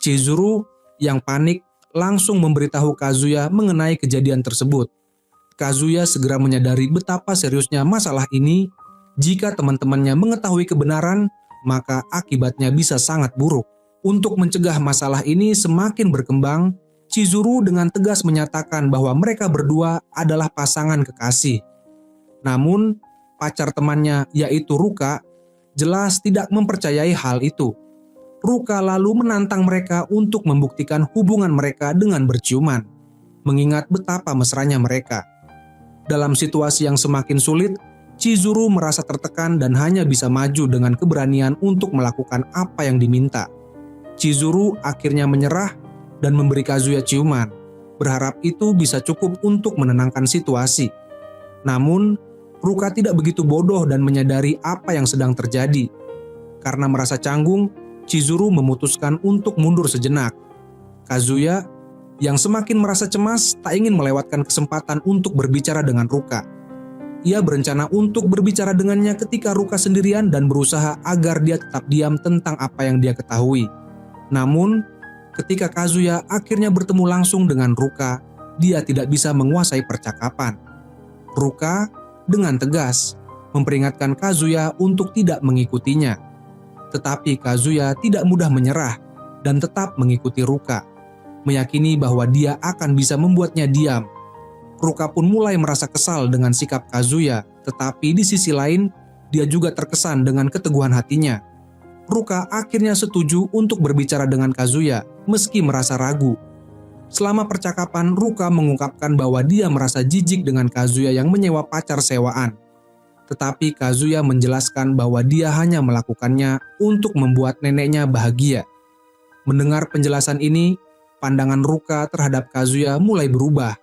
Chizuru yang panik langsung memberitahu Kazuya mengenai kejadian tersebut. Kazuya segera menyadari betapa seriusnya masalah ini. Jika teman-temannya mengetahui kebenaran, maka akibatnya bisa sangat buruk. Untuk mencegah masalah ini semakin berkembang, Chizuru dengan tegas menyatakan bahwa mereka berdua adalah pasangan kekasih. Namun, pacar temannya yaitu Ruka jelas tidak mempercayai hal itu. Ruka lalu menantang mereka untuk membuktikan hubungan mereka dengan berciuman, mengingat betapa mesranya mereka. Dalam situasi yang semakin sulit, Chizuru merasa tertekan dan hanya bisa maju dengan keberanian untuk melakukan apa yang diminta. Chizuru akhirnya menyerah dan memberi Kazuya ciuman, berharap itu bisa cukup untuk menenangkan situasi. Namun, Ruka tidak begitu bodoh dan menyadari apa yang sedang terjadi. Karena merasa canggung, Chizuru memutuskan untuk mundur sejenak. Kazuya yang semakin merasa cemas tak ingin melewatkan kesempatan untuk berbicara dengan Ruka. Ia berencana untuk berbicara dengannya ketika Ruka sendirian dan berusaha agar dia tetap diam tentang apa yang dia ketahui. Namun, ketika Kazuya akhirnya bertemu langsung dengan Ruka, dia tidak bisa menguasai percakapan. Ruka dengan tegas memperingatkan Kazuya untuk tidak mengikutinya. Tetapi Kazuya tidak mudah menyerah dan tetap mengikuti Ruka, meyakini bahwa dia akan bisa membuatnya diam. Ruka pun mulai merasa kesal dengan sikap Kazuya, tetapi di sisi lain, dia juga terkesan dengan keteguhan hatinya. Ruka akhirnya setuju untuk berbicara dengan Kazuya, meski merasa ragu. Selama percakapan, Ruka mengungkapkan bahwa dia merasa jijik dengan Kazuya yang menyewa pacar sewaan. Tetapi Kazuya menjelaskan bahwa dia hanya melakukannya untuk membuat neneknya bahagia. Mendengar penjelasan ini, pandangan Ruka terhadap Kazuya mulai berubah.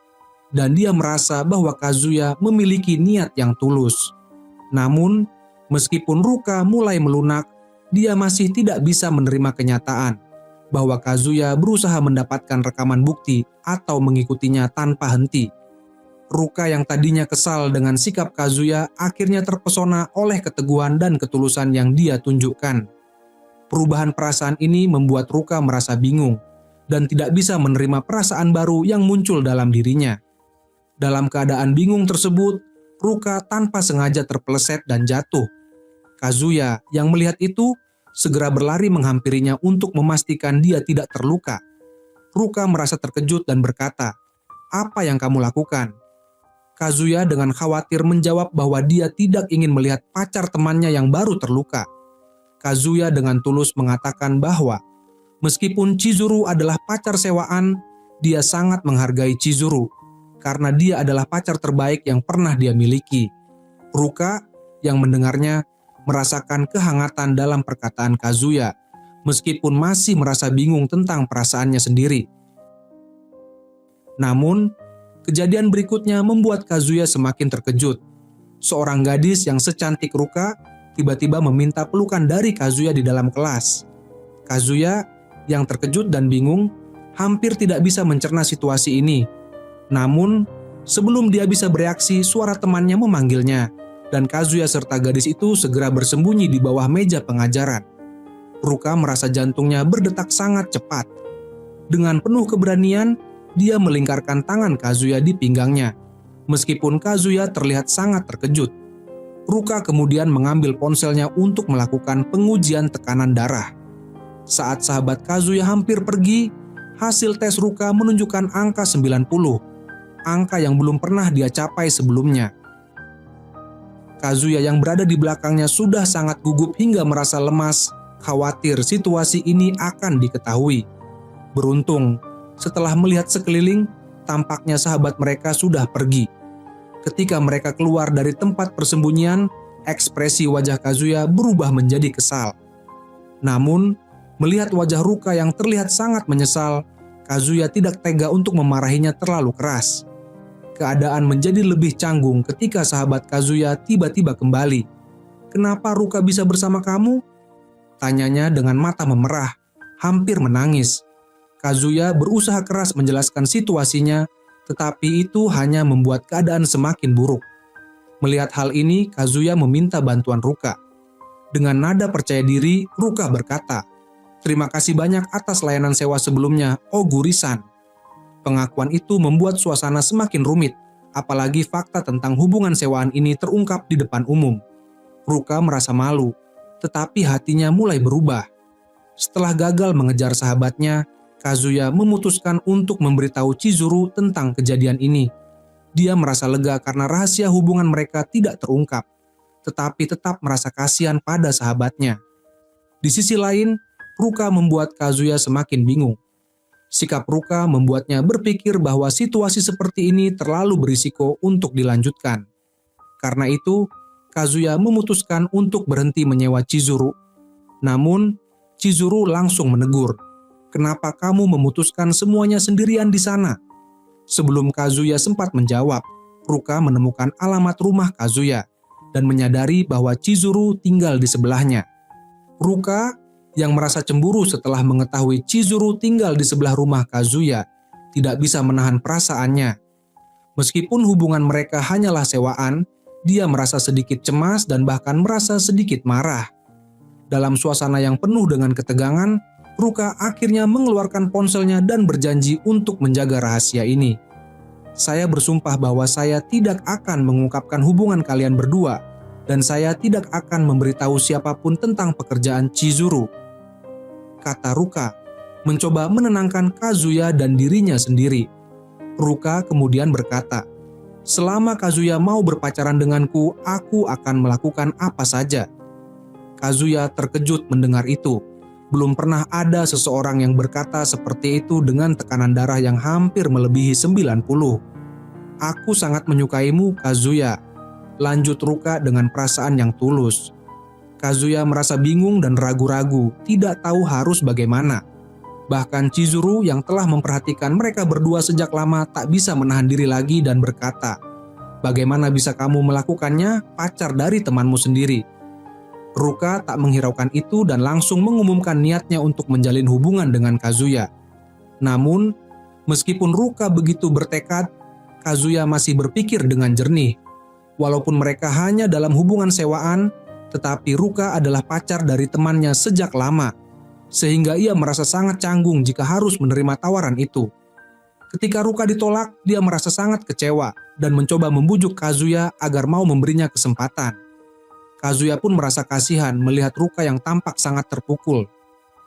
dan dia merasa bahwa Kazuya memiliki niat yang tulus. Namun, meskipun Ruka mulai melunak, dia masih tidak bisa menerima kenyataan bahwa Kazuya berusaha mendapatkan rekaman bukti atau mengikutinya tanpa henti. Ruka yang tadinya kesal dengan sikap Kazuya akhirnya terpesona oleh keteguhan dan ketulusan yang dia tunjukkan. Perubahan perasaan ini membuat Ruka merasa bingung dan tidak bisa menerima perasaan baru yang muncul dalam dirinya. Dalam keadaan bingung tersebut, Ruka tanpa sengaja terpeleset dan jatuh. Kazuya yang melihat itu segera berlari menghampirinya untuk memastikan dia tidak terluka. Ruka merasa terkejut dan berkata, "Apa yang kamu lakukan?" Kazuya dengan khawatir menjawab bahwa dia tidak ingin melihat pacar temannya yang baru terluka. Kazuya dengan tulus mengatakan bahwa meskipun Chizuru adalah pacar sewaan, dia sangat menghargai Chizuru karena dia adalah pacar terbaik yang pernah dia miliki. Ruka yang mendengarnya merasakan kehangatan dalam perkataan Kazuya, meskipun masih merasa bingung tentang perasaannya sendiri. Namun, kejadian berikutnya membuat Kazuya semakin terkejut. Seorang gadis yang secantik Ruka tiba-tiba meminta pelukan dari Kazuya di dalam kelas. Kazuya yang terkejut dan bingung hampir tidak bisa mencerna situasi ini. Namun, sebelum dia bisa bereaksi, suara temannya memanggilnya, dan Kazuya serta gadis itu segera bersembunyi di bawah meja pengajaran. Ruka merasa jantungnya berdetak sangat cepat. Dengan penuh keberanian, dia melingkarkan tangan Kazuya di pinggangnya. Meskipun Kazuya terlihat sangat terkejut, Ruka kemudian mengambil ponselnya untuk melakukan pengujian tekanan darah. Saat sahabat Kazuya hampir pergi, hasil tes Ruka menunjukkan angka 90, angka yang belum pernah dia capai sebelumnya. Kazuya yang berada di belakangnya sudah sangat gugup hingga merasa lemas, khawatir situasi ini akan diketahui. Beruntung, setelah melihat sekeliling, tampaknya sahabat mereka sudah pergi. Ketika mereka keluar dari tempat persembunyian, ekspresi wajah Kazuya berubah menjadi kesal. Namun, melihat wajah Ruka yang terlihat sangat menyesal, Kazuya tidak tega untuk memarahinya terlalu keras. Keadaan menjadi lebih canggung ketika sahabat Kazuya tiba-tiba kembali. "Kenapa Ruka bisa bersama kamu?" tanyanya dengan mata memerah, hampir menangis. Kazuya berusaha keras menjelaskan situasinya, tetapi itu hanya membuat keadaan semakin buruk. Melihat hal ini, Kazuya meminta bantuan Ruka. Dengan nada percaya diri, Ruka berkata, "Terima kasih banyak atas layanan sewa sebelumnya, Oguri-san." Pengakuan itu membuat suasana semakin rumit, apalagi fakta tentang hubungan sewaan ini terungkap di depan umum. Ruka merasa malu, tetapi hatinya mulai berubah. Setelah gagal mengejar sahabatnya, Kazuya memutuskan untuk memberitahu Chizuru tentang kejadian ini. Dia merasa lega karena rahasia hubungan mereka tidak terungkap, tetapi tetap merasa kasihan pada sahabatnya. Di sisi lain, Ruka membuat Kazuya semakin bingung. Sikap Ruka membuatnya berpikir bahwa situasi seperti ini terlalu berisiko untuk dilanjutkan. Karena itu, Kazuya memutuskan untuk berhenti menyewa Chizuru. Namun, Chizuru langsung menegur, "Kenapa kamu memutuskan semuanya sendirian di sana?" Sebelum Kazuya sempat menjawab, Ruka menemukan alamat rumah Kazuya dan menyadari bahwa Chizuru tinggal di sebelahnya. Ruka yang merasa cemburu setelah mengetahui Chizuru tinggal di sebelah rumah Kazuya tidak bisa menahan perasaannya. Meskipun hubungan mereka hanyalah sewaan, dia merasa sedikit cemas dan bahkan merasa sedikit marah. Dalam suasana yang penuh dengan ketegangan, Ruka akhirnya mengeluarkan ponselnya dan berjanji untuk menjaga rahasia ini. "Saya bersumpah bahwa saya tidak akan mengungkapkan hubungan kalian berdua, dan saya tidak akan memberitahu siapapun tentang pekerjaan Chizuru," kata Ruka, mencoba menenangkan Kazuya dan dirinya sendiri. Ruka kemudian berkata, "Selama Kazuya mau berpacaran denganku, aku akan melakukan apa saja." Kazuya terkejut mendengar itu. Belum pernah ada seseorang yang berkata seperti itu dengan tekanan darah yang hampir melebihi 90. "Aku sangat menyukaimu, Kazuya," lanjut Ruka dengan perasaan yang tulus. Kazuya merasa bingung dan ragu-ragu, tidak tahu harus bagaimana. Bahkan Chizuru yang telah memperhatikan mereka berdua sejak lama tak bisa menahan diri lagi dan berkata, "Bagaimana bisa kamu melakukannya, pacar dari temanmu sendiri?" Ruka tak menghiraukan itu dan langsung mengumumkan niatnya untuk menjalin hubungan dengan Kazuya. Namun, meskipun Ruka begitu bertekad, Kazuya masih berpikir dengan jernih. Walaupun mereka hanya dalam hubungan sewaan, tetapi Ruka adalah pacar dari temannya sejak lama, sehingga ia merasa sangat canggung jika harus menerima tawaran itu. Ketika Ruka ditolak, dia merasa sangat kecewa dan mencoba membujuk Kazuya agar mau memberinya kesempatan. Kazuya pun merasa kasihan melihat Ruka yang tampak sangat terpukul.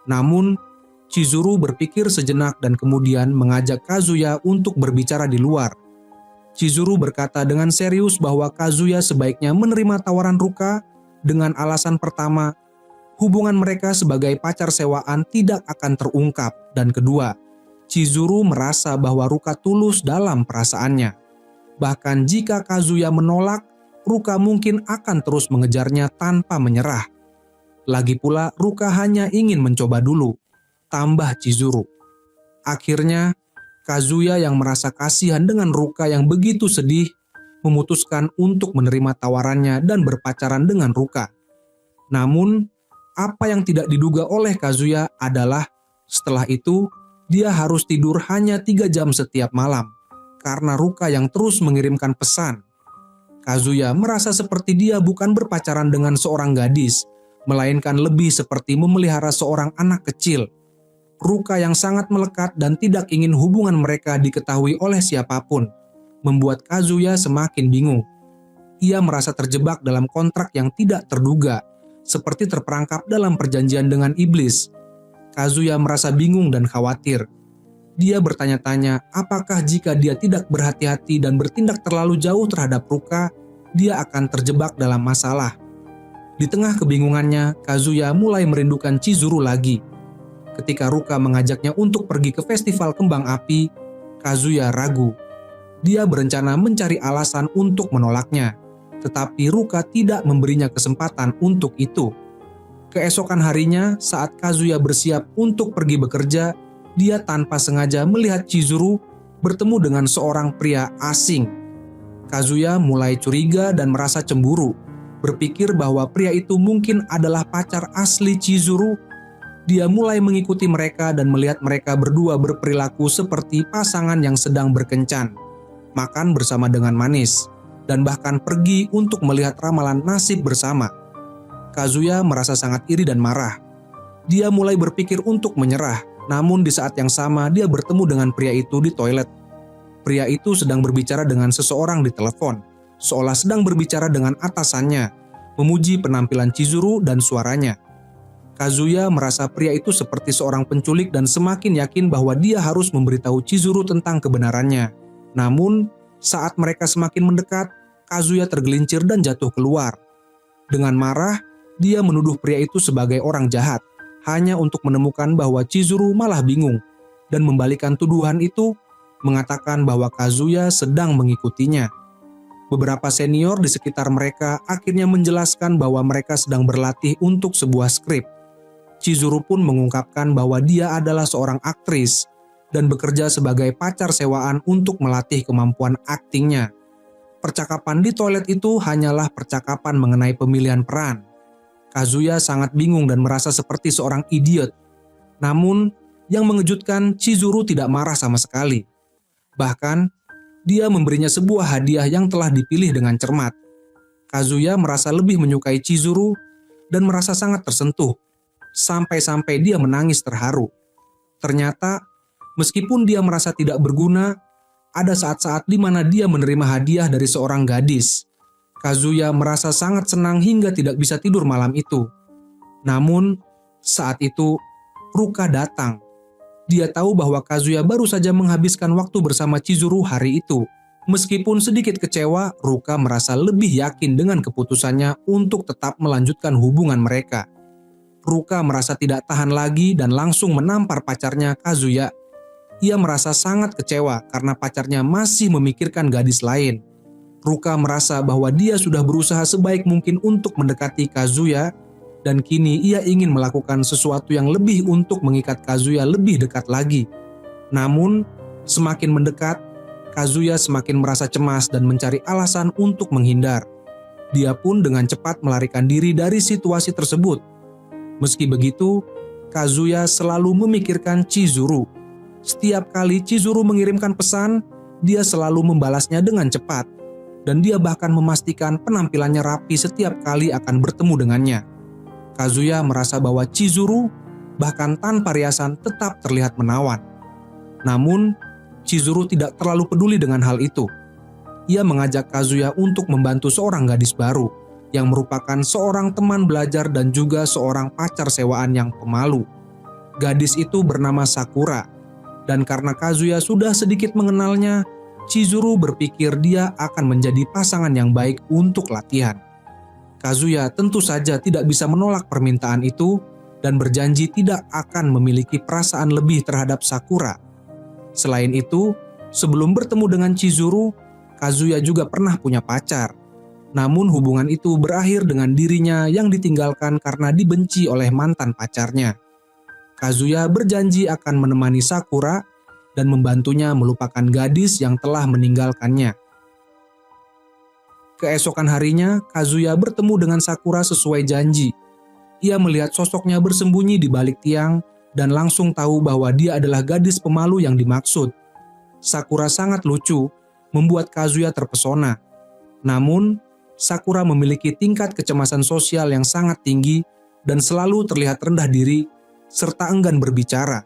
Namun, Chizuru berpikir sejenak dan kemudian mengajak Kazuya untuk berbicara di luar. Chizuru berkata dengan serius bahwa Kazuya sebaiknya menerima tawaran Ruka dengan alasan pertama, hubungan mereka sebagai pacar sewaan tidak akan terungkap, dan kedua, Chizuru merasa bahwa Ruka tulus dalam perasaannya. Bahkan jika Kazuya menolak, Ruka mungkin akan terus mengejarnya tanpa menyerah. Lagi pula Ruka hanya ingin mencoba dulu, tambah Chizuru. Akhirnya, Kazuya yang merasa kasihan dengan Ruka yang begitu sedih, memutuskan untuk menerima tawarannya dan berpacaran dengan Ruka. Namun, apa yang tidak diduga oleh Kazuya adalah setelah itu, dia harus tidur hanya 3 jam setiap malam, karena Ruka yang terus mengirimkan pesan. Kazuya merasa seperti dia bukan berpacaran dengan seorang gadis, melainkan lebih seperti memelihara seorang anak kecil. Ruka yang sangat melekat dan tidak ingin hubungan mereka diketahui oleh siapapun, membuat Kazuya semakin bingung. Ia merasa terjebak dalam kontrak yang tidak terduga, seperti terperangkap dalam perjanjian dengan iblis. Kazuya merasa bingung dan khawatir. Dia bertanya-tanya apakah jika dia tidak berhati-hati dan bertindak terlalu jauh terhadap Ruka, dia akan terjebak dalam masalah. Di tengah kebingungannya, Kazuya mulai merindukan Chizuru lagi. Ketika Ruka mengajaknya untuk pergi ke festival kembang api, Kazuya ragu. Dia berencana mencari alasan untuk menolaknya, tetapi Ruka tidak memberinya kesempatan untuk itu. Keesokan harinya, saat Kazuya bersiap untuk pergi bekerja, dia tanpa sengaja melihat Chizuru bertemu dengan seorang pria asing. Kazuya mulai curiga dan merasa cemburu, berpikir bahwa pria itu mungkin adalah pacar asli Chizuru. Dia mulai mengikuti mereka dan melihat mereka berdua berperilaku seperti pasangan yang sedang berkencan, makan bersama dengan manis, dan bahkan pergi untuk melihat ramalan nasib bersama. Kazuya merasa sangat iri dan marah. Dia mulai berpikir untuk menyerah, namun di saat yang sama dia bertemu dengan pria itu di toilet. Pria itu sedang berbicara dengan seseorang di telepon, seolah sedang berbicara dengan atasannya, memuji penampilan Chizuru dan suaranya. Kazuya merasa pria itu seperti seorang penculik dan semakin yakin bahwa dia harus memberitahu Chizuru tentang kebenarannya. Namun, saat mereka semakin mendekat, Kazuya tergelincir dan jatuh keluar. Dengan marah, dia menuduh pria itu sebagai orang jahat, hanya untuk menemukan bahwa Chizuru malah bingung dan membalikan tuduhan itu, mengatakan bahwa Kazuya sedang mengikutinya. Beberapa senior di sekitar mereka akhirnya menjelaskan bahwa mereka sedang berlatih untuk sebuah skrip. Chizuru pun mengungkapkan bahwa dia adalah seorang aktris dan bekerja sebagai pacar sewaan untuk melatih kemampuan aktingnya. Percakapan di toilet itu hanyalah percakapan mengenai pemilihan peran. Kazuya sangat bingung dan merasa seperti seorang idiot. Namun, yang mengejutkan, Chizuru tidak marah sama sekali. Bahkan, dia memberinya sebuah hadiah yang telah dipilih dengan cermat. Kazuya merasa lebih menyukai Chizuru dan merasa sangat tersentuh, sampai-sampai dia menangis terharu. Ternyata, meskipun dia merasa tidak berguna, ada saat-saat di mana dia menerima hadiah dari seorang gadis. Kazuya merasa sangat senang hingga tidak bisa tidur malam itu. Namun, saat itu, Ruka datang. Dia tahu bahwa Kazuya baru saja menghabiskan waktu bersama Chizuru hari itu. Meskipun sedikit kecewa, Ruka merasa lebih yakin dengan keputusannya untuk tetap melanjutkan hubungan mereka. Ruka merasa tidak tahan lagi dan langsung menampar pacarnya Kazuya. Ia merasa sangat kecewa karena pacarnya masih memikirkan gadis lain. Ruka merasa bahwa dia sudah berusaha sebaik mungkin untuk mendekati Kazuya dan kini ia ingin melakukan sesuatu yang lebih untuk mengikat Kazuya lebih dekat lagi. Namun, semakin mendekat, Kazuya semakin merasa cemas dan mencari alasan untuk menghindar. Dia pun dengan cepat melarikan diri dari situasi tersebut. Meski begitu, Kazuya selalu memikirkan Chizuru. Setiap kali Chizuru mengirimkan pesan, dia selalu membalasnya dengan cepat. Dan dia bahkan memastikan penampilannya rapi setiap kali akan bertemu dengannya. Kazuya merasa bahwa Chizuru bahkan tanpa riasan tetap terlihat menawan. Namun, Chizuru tidak terlalu peduli dengan hal itu. Ia mengajak Kazuya untuk membantu seorang gadis baru yang merupakan seorang teman belajar dan juga seorang pacar sewaan yang pemalu. Gadis itu bernama Sakura, dan karena Kazuya sudah sedikit mengenalnya, Chizuru berpikir dia akan menjadi pasangan yang baik untuk latihan. Kazuya tentu saja tidak bisa menolak permintaan itu dan berjanji tidak akan memiliki perasaan lebih terhadap Sakura. Selain itu, sebelum bertemu dengan Chizuru, Kazuya juga pernah punya pacar. Namun hubungan itu berakhir dengan dirinya yang ditinggalkan karena dibenci oleh mantan pacarnya. Kazuya berjanji akan menemani Sakura dan membantunya melupakan gadis yang telah meninggalkannya. Keesokan harinya, Kazuya bertemu dengan Sakura sesuai janji. Ia melihat sosoknya bersembunyi di balik tiang dan langsung tahu bahwa dia adalah gadis pemalu yang dimaksud. Sakura sangat lucu, membuat Kazuya terpesona. Namun, Sakura memiliki tingkat kecemasan sosial yang sangat tinggi dan selalu terlihat rendah diri serta enggan berbicara.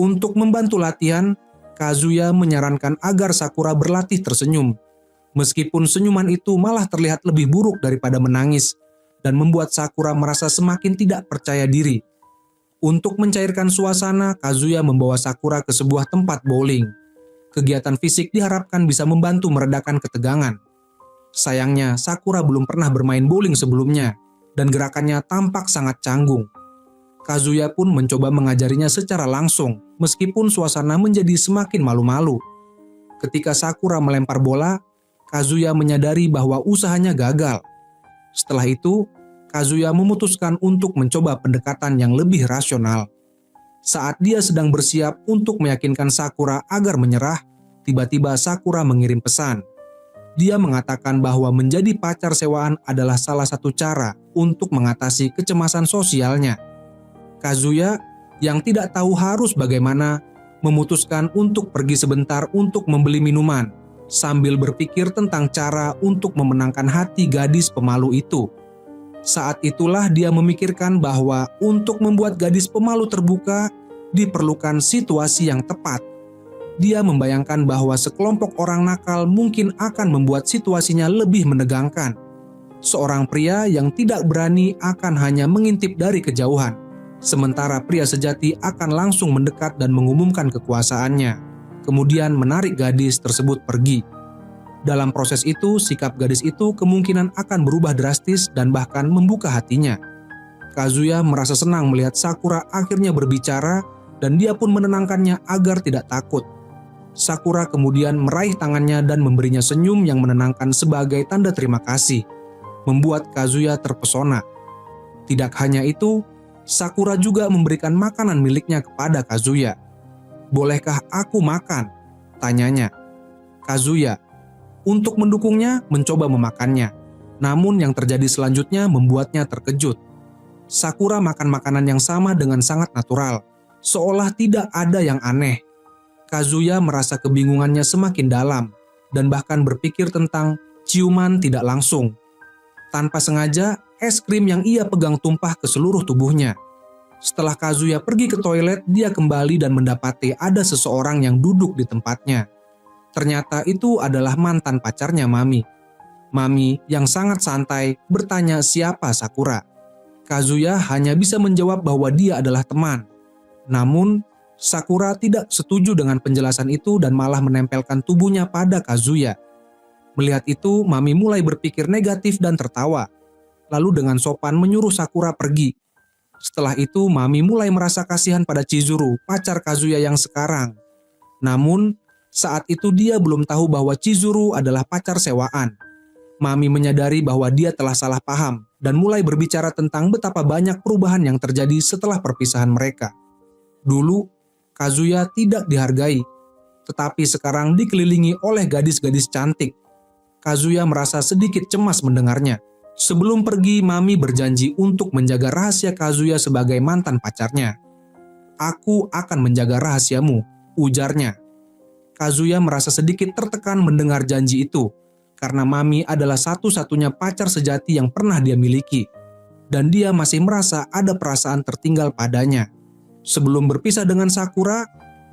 Untuk membantu latihan, Kazuya menyarankan agar Sakura berlatih tersenyum. Meskipun senyuman itu malah terlihat lebih buruk daripada menangis dan membuat Sakura merasa semakin tidak percaya diri. Untuk mencairkan suasana, Kazuya membawa Sakura ke sebuah tempat bowling. Kegiatan fisik diharapkan bisa membantu meredakan ketegangan. Sayangnya, Sakura belum pernah bermain bowling sebelumnya, dan gerakannya tampak sangat canggung. Kazuya pun mencoba mengajarinya secara langsung, meskipun suasana menjadi semakin malu-malu. Ketika Sakura melempar bola, Kazuya menyadari bahwa usahanya gagal. Setelah itu, Kazuya memutuskan untuk mencoba pendekatan yang lebih rasional. Saat dia sedang bersiap untuk meyakinkan Sakura agar menyerah, tiba-tiba Sakura mengirim pesan. Dia mengatakan bahwa menjadi pacar sewaan adalah salah satu cara untuk mengatasi kecemasan sosialnya. Kazuya, yang tidak tahu harus bagaimana, memutuskan untuk pergi sebentar untuk membeli minuman, sambil berpikir tentang cara untuk memenangkan hati gadis pemalu itu. Saat itulah dia memikirkan bahwa untuk membuat gadis pemalu terbuka, diperlukan situasi yang tepat. Dia membayangkan bahwa sekelompok orang nakal mungkin akan membuat situasinya lebih menegangkan. Seorang pria yang tidak berani akan hanya mengintip dari kejauhan, sementara pria sejati akan langsung mendekat dan mengumumkan kekuasaannya, kemudian menarik gadis tersebut pergi. Dalam proses itu, sikap gadis itu kemungkinan akan berubah drastis dan bahkan membuka hatinya. Kazuya merasa senang melihat Sakura akhirnya berbicara dan dia pun menenangkannya agar tidak takut. Sakura kemudian meraih tangannya dan memberinya senyum yang menenangkan sebagai tanda terima kasih, membuat Kazuya terpesona. Tidak hanya itu, Sakura juga memberikan makanan miliknya kepada Kazuya. "Bolehkah aku makan?" tanyanya. Kazuya, untuk mendukungnya, mencoba memakannya. Namun yang terjadi selanjutnya membuatnya terkejut. Sakura makan makanan yang sama dengan sangat natural, seolah tidak ada yang aneh. Kazuya merasa kebingungannya semakin dalam, dan bahkan berpikir tentang ciuman tidak langsung. Tanpa sengaja, es krim yang ia pegang tumpah ke seluruh tubuhnya. Setelah Kazuya pergi ke toilet, dia kembali dan mendapati ada seseorang yang duduk di tempatnya. Ternyata itu adalah mantan pacarnya Mami. Mami yang sangat santai bertanya siapa Sakura. Kazuya hanya bisa menjawab bahwa dia adalah teman. Namun, Sakura tidak setuju dengan penjelasan itu dan malah menempelkan tubuhnya pada Kazuya. Melihat itu, Mami mulai berpikir negatif dan tertawa. Lalu dengan sopan menyuruh Sakura pergi. Setelah itu, Mami mulai merasa kasihan pada Chizuru, pacar Kazuya yang sekarang. Namun, saat itu dia belum tahu bahwa Chizuru adalah pacar sewaan. Mami menyadari bahwa dia telah salah paham dan mulai berbicara tentang betapa banyak perubahan yang terjadi setelah perpisahan mereka. Dulu, Kazuya tidak dihargai, tetapi sekarang dikelilingi oleh gadis-gadis cantik. Kazuya merasa sedikit cemas mendengarnya. Sebelum pergi, Mami berjanji untuk menjaga rahasia Kazuya sebagai mantan pacarnya. "Aku akan menjaga rahasiamu," ujarnya. Kazuya merasa sedikit tertekan mendengar janji itu, karena Mami adalah satu-satunya pacar sejati yang pernah dia miliki, dan dia masih merasa ada perasaan tertinggal padanya. Sebelum berpisah dengan Sakura,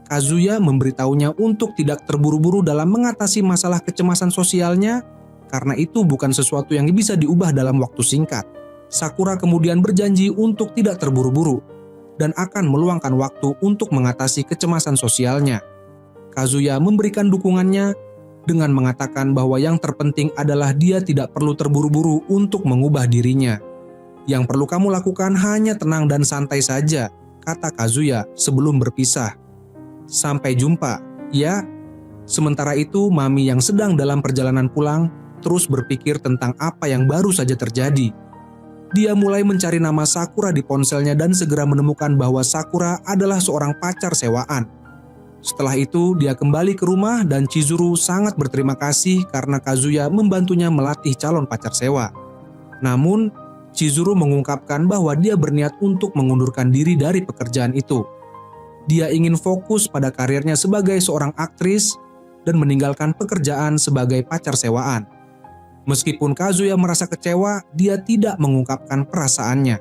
Kazuya memberitahunya untuk tidak terburu-buru dalam mengatasi masalah kecemasan sosialnya, karena itu bukan sesuatu yang bisa diubah dalam waktu singkat. Sakura kemudian berjanji untuk tidak terburu-buru dan akan meluangkan waktu untuk mengatasi kecemasan sosialnya. Kazuya memberikan dukungannya dengan mengatakan bahwa yang terpenting adalah dia tidak perlu terburu-buru untuk mengubah dirinya. "Yang perlu kamu lakukan hanya tenang dan santai saja," kata Kazuya sebelum berpisah. "Sampai jumpa, ya." Sementara itu, Mami yang sedang dalam perjalanan pulang terus berpikir tentang apa yang baru saja terjadi. Dia mulai mencari nama Sakura di ponselnya dan segera menemukan bahwa Sakura adalah seorang pacar sewaan. Setelah itu, dia kembali ke rumah dan Chizuru sangat berterima kasih karena Kazuya membantunya melatih calon pacar sewa. Namun, Chizuru mengungkapkan bahwa dia berniat untuk mengundurkan diri dari pekerjaan itu. Dia ingin fokus pada karirnya sebagai seorang aktris dan meninggalkan pekerjaan sebagai pacar sewaan. Meskipun Kazuya merasa kecewa, dia tidak mengungkapkan perasaannya.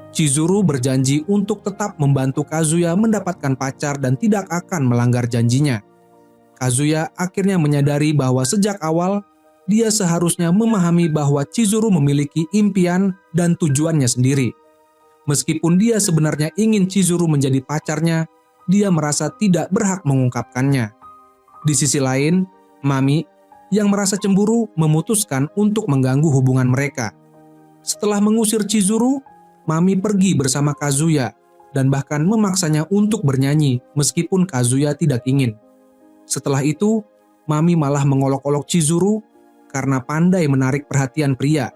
Chizuru berjanji untuk tetap membantu Kazuya mendapatkan pacar dan tidak akan melanggar janjinya. Kazuya akhirnya menyadari bahwa sejak awal, dia seharusnya memahami bahwa Chizuru memiliki impian dan tujuannya sendiri. Meskipun dia sebenarnya ingin Chizuru menjadi pacarnya, dia merasa tidak berhak mengungkapkannya. Di sisi lain, Mami yang merasa cemburu memutuskan untuk mengganggu hubungan mereka. Setelah mengusir Chizuru, Mami pergi bersama Kazuya dan bahkan memaksanya untuk bernyanyi meskipun Kazuya tidak ingin. Setelah itu, Mami malah mengolok-olok Chizuru karena pandai menarik perhatian pria.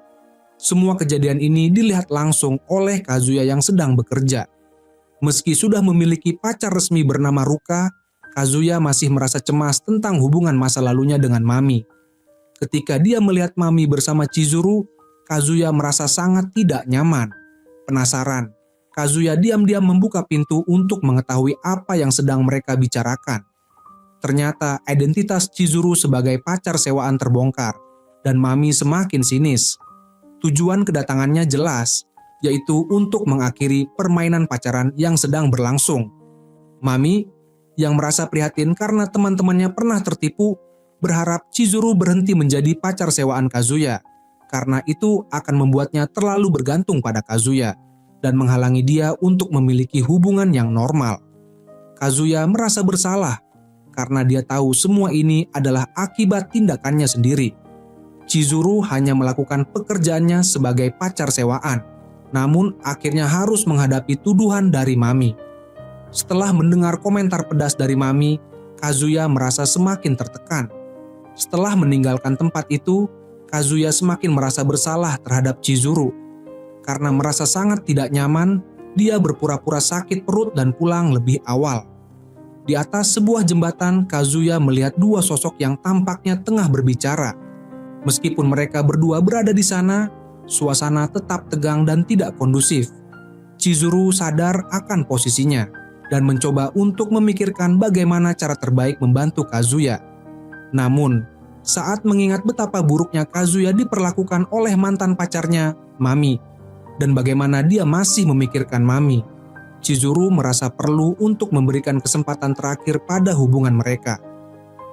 Semua kejadian ini dilihat langsung oleh Kazuya yang sedang bekerja. Meski sudah memiliki pacar resmi bernama Ruka, Kazuya masih merasa cemas tentang hubungan masa lalunya dengan Mami. Ketika dia melihat Mami bersama Chizuru, Kazuya merasa sangat tidak nyaman. Penasaran, Kazuya diam-diam membuka pintu untuk mengetahui apa yang sedang mereka bicarakan. Ternyata identitas Chizuru sebagai pacar sewaan terbongkar, dan Mami semakin sinis. Tujuan kedatangannya jelas, yaitu untuk mengakhiri permainan pacaran yang sedang berlangsung. Mami, yang merasa prihatin karena teman-temannya pernah tertipu, berharap Chizuru berhenti menjadi pacar sewaan Kazuya, karena itu akan membuatnya terlalu bergantung pada Kazuya dan menghalangi dia untuk memiliki hubungan yang normal. Kazuya merasa bersalah karena dia tahu semua ini adalah akibat tindakannya sendiri. Chizuru hanya melakukan pekerjaannya sebagai pacar sewaan, namun akhirnya harus menghadapi tuduhan dari Mami. Setelah mendengar komentar pedas dari Mami, Kazuya merasa semakin tertekan. Setelah meninggalkan tempat itu, Kazuya semakin merasa bersalah terhadap Chizuru. Karena merasa sangat tidak nyaman, dia berpura-pura sakit perut dan pulang lebih awal. Di atas sebuah jembatan, Kazuya melihat dua sosok yang tampaknya tengah berbicara. Meskipun mereka berdua berada di sana, suasana tetap tegang dan tidak kondusif. Chizuru sadar akan posisinya dan mencoba untuk memikirkan bagaimana cara terbaik membantu Kazuya. Namun, saat mengingat betapa buruknya Kazuya diperlakukan oleh mantan pacarnya, Mami, dan bagaimana dia masih memikirkan Mami, Chizuru merasa perlu untuk memberikan kesempatan terakhir pada hubungan mereka.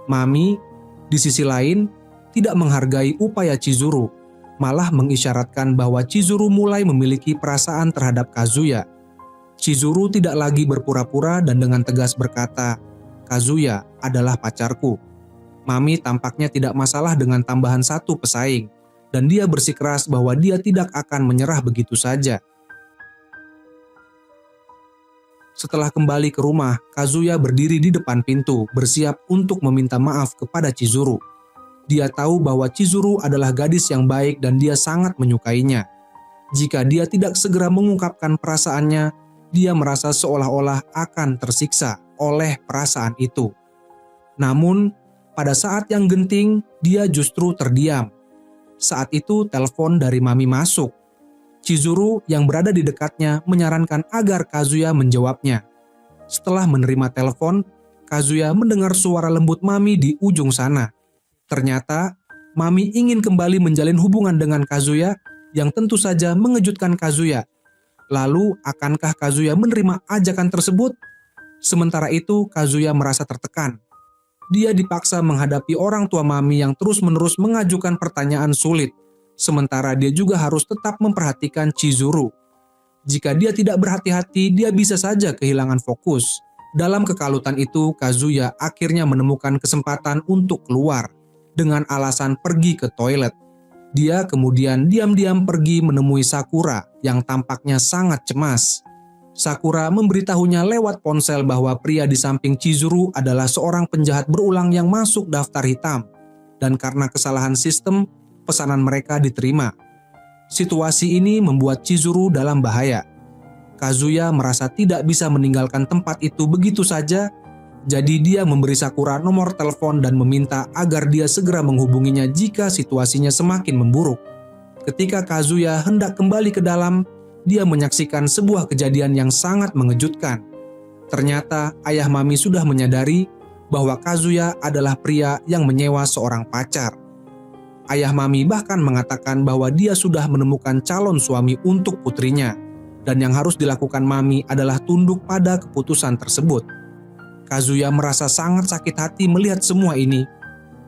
Mami, di sisi lain, tidak menghargai upaya Chizuru, malah mengisyaratkan bahwa Chizuru mulai memiliki perasaan terhadap Kazuya. Chizuru tidak lagi berpura-pura dan dengan tegas berkata, "Kazuya adalah pacarku." Mami tampaknya tidak masalah dengan tambahan satu pesaing, dan dia bersikeras bahwa dia tidak akan menyerah begitu saja. Setelah kembali ke rumah, Kazuya berdiri di depan pintu, bersiap untuk meminta maaf kepada Chizuru. Dia tahu bahwa Chizuru adalah gadis yang baik dan dia sangat menyukainya. Jika dia tidak segera mengungkapkan perasaannya, dia merasa seolah-olah akan tersiksa oleh perasaan itu. Namun, pada saat yang genting, dia justru terdiam. Saat itu telepon dari Mami masuk. Chizuru yang berada di dekatnya menyarankan agar Kazuya menjawabnya. Setelah menerima telepon, Kazuya mendengar suara lembut Mami di ujung sana. Ternyata, Mami ingin kembali menjalin hubungan dengan Kazuya yang tentu saja mengejutkan Kazuya. Lalu, akankah Kazuya menerima ajakan tersebut? Sementara itu, Kazuya merasa tertekan. Dia dipaksa menghadapi orang tua Mami yang terus-menerus mengajukan pertanyaan sulit. Sementara dia juga harus tetap memperhatikan Chizuru. Jika dia tidak berhati-hati, dia bisa saja kehilangan fokus. Dalam kekalutan itu, Kazuya akhirnya menemukan kesempatan untuk keluar dengan alasan pergi ke toilet. Dia kemudian diam-diam pergi menemui Sakura yang tampaknya sangat cemas. Sakura memberitahunya lewat ponsel bahwa pria di samping Chizuru adalah seorang penjahat berulang yang masuk daftar hitam. Dan karena kesalahan sistem, pesanan mereka diterima. Situasi ini membuat Chizuru dalam bahaya. Kazuya merasa tidak bisa meninggalkan tempat itu begitu saja, jadi dia memberi Sakura nomor telepon dan meminta agar dia segera menghubunginya jika situasinya semakin memburuk. Ketika Kazuya hendak kembali ke dalam, dia menyaksikan sebuah kejadian yang sangat mengejutkan. Ternyata ayah Mami sudah menyadari bahwa Kazuya adalah pria yang menyewa seorang pacar. Ayah Mami bahkan mengatakan bahwa dia sudah menemukan calon suami untuk putrinya, dan yang harus dilakukan Mami adalah tunduk pada keputusan tersebut. Kazuya merasa sangat sakit hati melihat semua ini.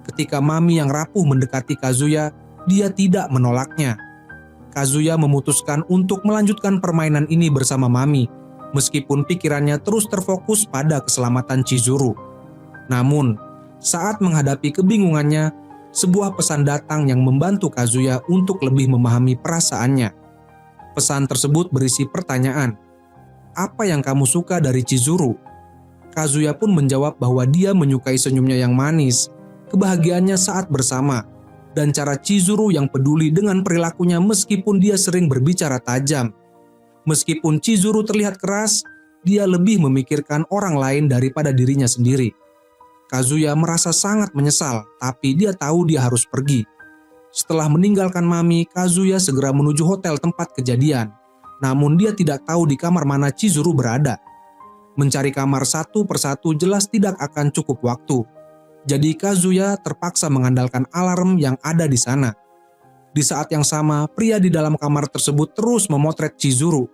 Ketika Mami yang rapuh mendekati Kazuya, dia tidak menolaknya. Kazuya memutuskan untuk melanjutkan permainan ini bersama Mami, meskipun pikirannya terus terfokus pada keselamatan Chizuru. Namun, saat menghadapi kebingungannya, sebuah pesan datang yang membantu Kazuya untuk lebih memahami perasaannya. Pesan tersebut berisi pertanyaan, "Apa yang kamu suka dari Chizuru?" Kazuya pun menjawab bahwa dia menyukai senyumnya yang manis, kebahagiaannya saat bersama, dan cara Chizuru yang peduli dengan perilakunya meskipun dia sering berbicara tajam. Meskipun Chizuru terlihat keras, dia lebih memikirkan orang lain daripada dirinya sendiri. Kazuya merasa sangat menyesal, tapi dia tahu dia harus pergi. Setelah meninggalkan Mami, Kazuya segera menuju hotel tempat kejadian. Namun dia tidak tahu di kamar mana Chizuru berada. Mencari kamar satu persatu jelas tidak akan cukup waktu. Jadi Kazuya terpaksa mengandalkan alarm yang ada di sana. Di saat yang sama, pria di dalam kamar tersebut terus memotret Chizuru.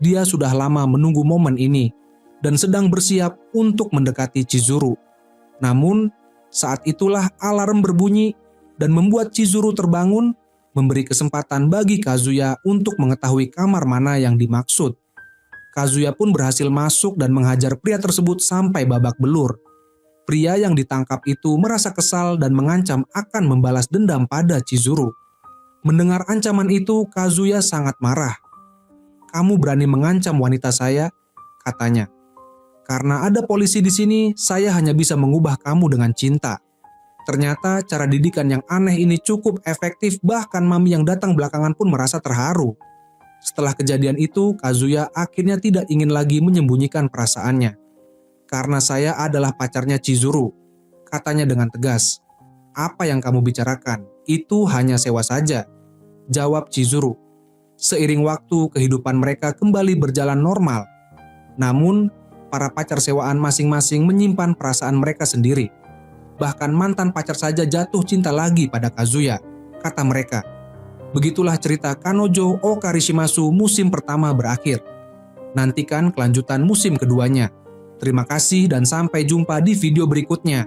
Dia sudah lama menunggu momen ini dan sedang bersiap untuk mendekati Chizuru. Namun, saat itulah alarm berbunyi dan membuat Chizuru terbangun, memberi kesempatan bagi Kazuya untuk mengetahui kamar mana yang dimaksud. Kazuya pun berhasil masuk dan menghajar pria tersebut sampai babak belur. Pria yang ditangkap itu merasa kesal dan mengancam akan membalas dendam pada Chizuru. Mendengar ancaman itu, Kazuya sangat marah. "Kamu berani mengancam wanita saya?" katanya. "Karena ada polisi di sini, saya hanya bisa mengubah kamu dengan cinta." Ternyata cara didikan yang aneh ini cukup efektif, bahkan Mami yang datang belakangan pun merasa terharu. Setelah kejadian itu, Kazuya akhirnya tidak ingin lagi menyembunyikan perasaannya. "Karena saya adalah pacarnya Chizuru," katanya dengan tegas. "Apa yang kamu bicarakan? Itu hanya sewa saja," jawab Chizuru. Seiring waktu, kehidupan mereka kembali berjalan normal. Namun, para pacar sewaan masing-masing menyimpan perasaan mereka sendiri. Bahkan mantan pacar saja jatuh cinta lagi pada Kazuya, kata mereka. Begitulah cerita Kanojo o Karishimasu musim pertama berakhir. Nantikan kelanjutan musim keduanya. Terima kasih dan sampai jumpa di video berikutnya.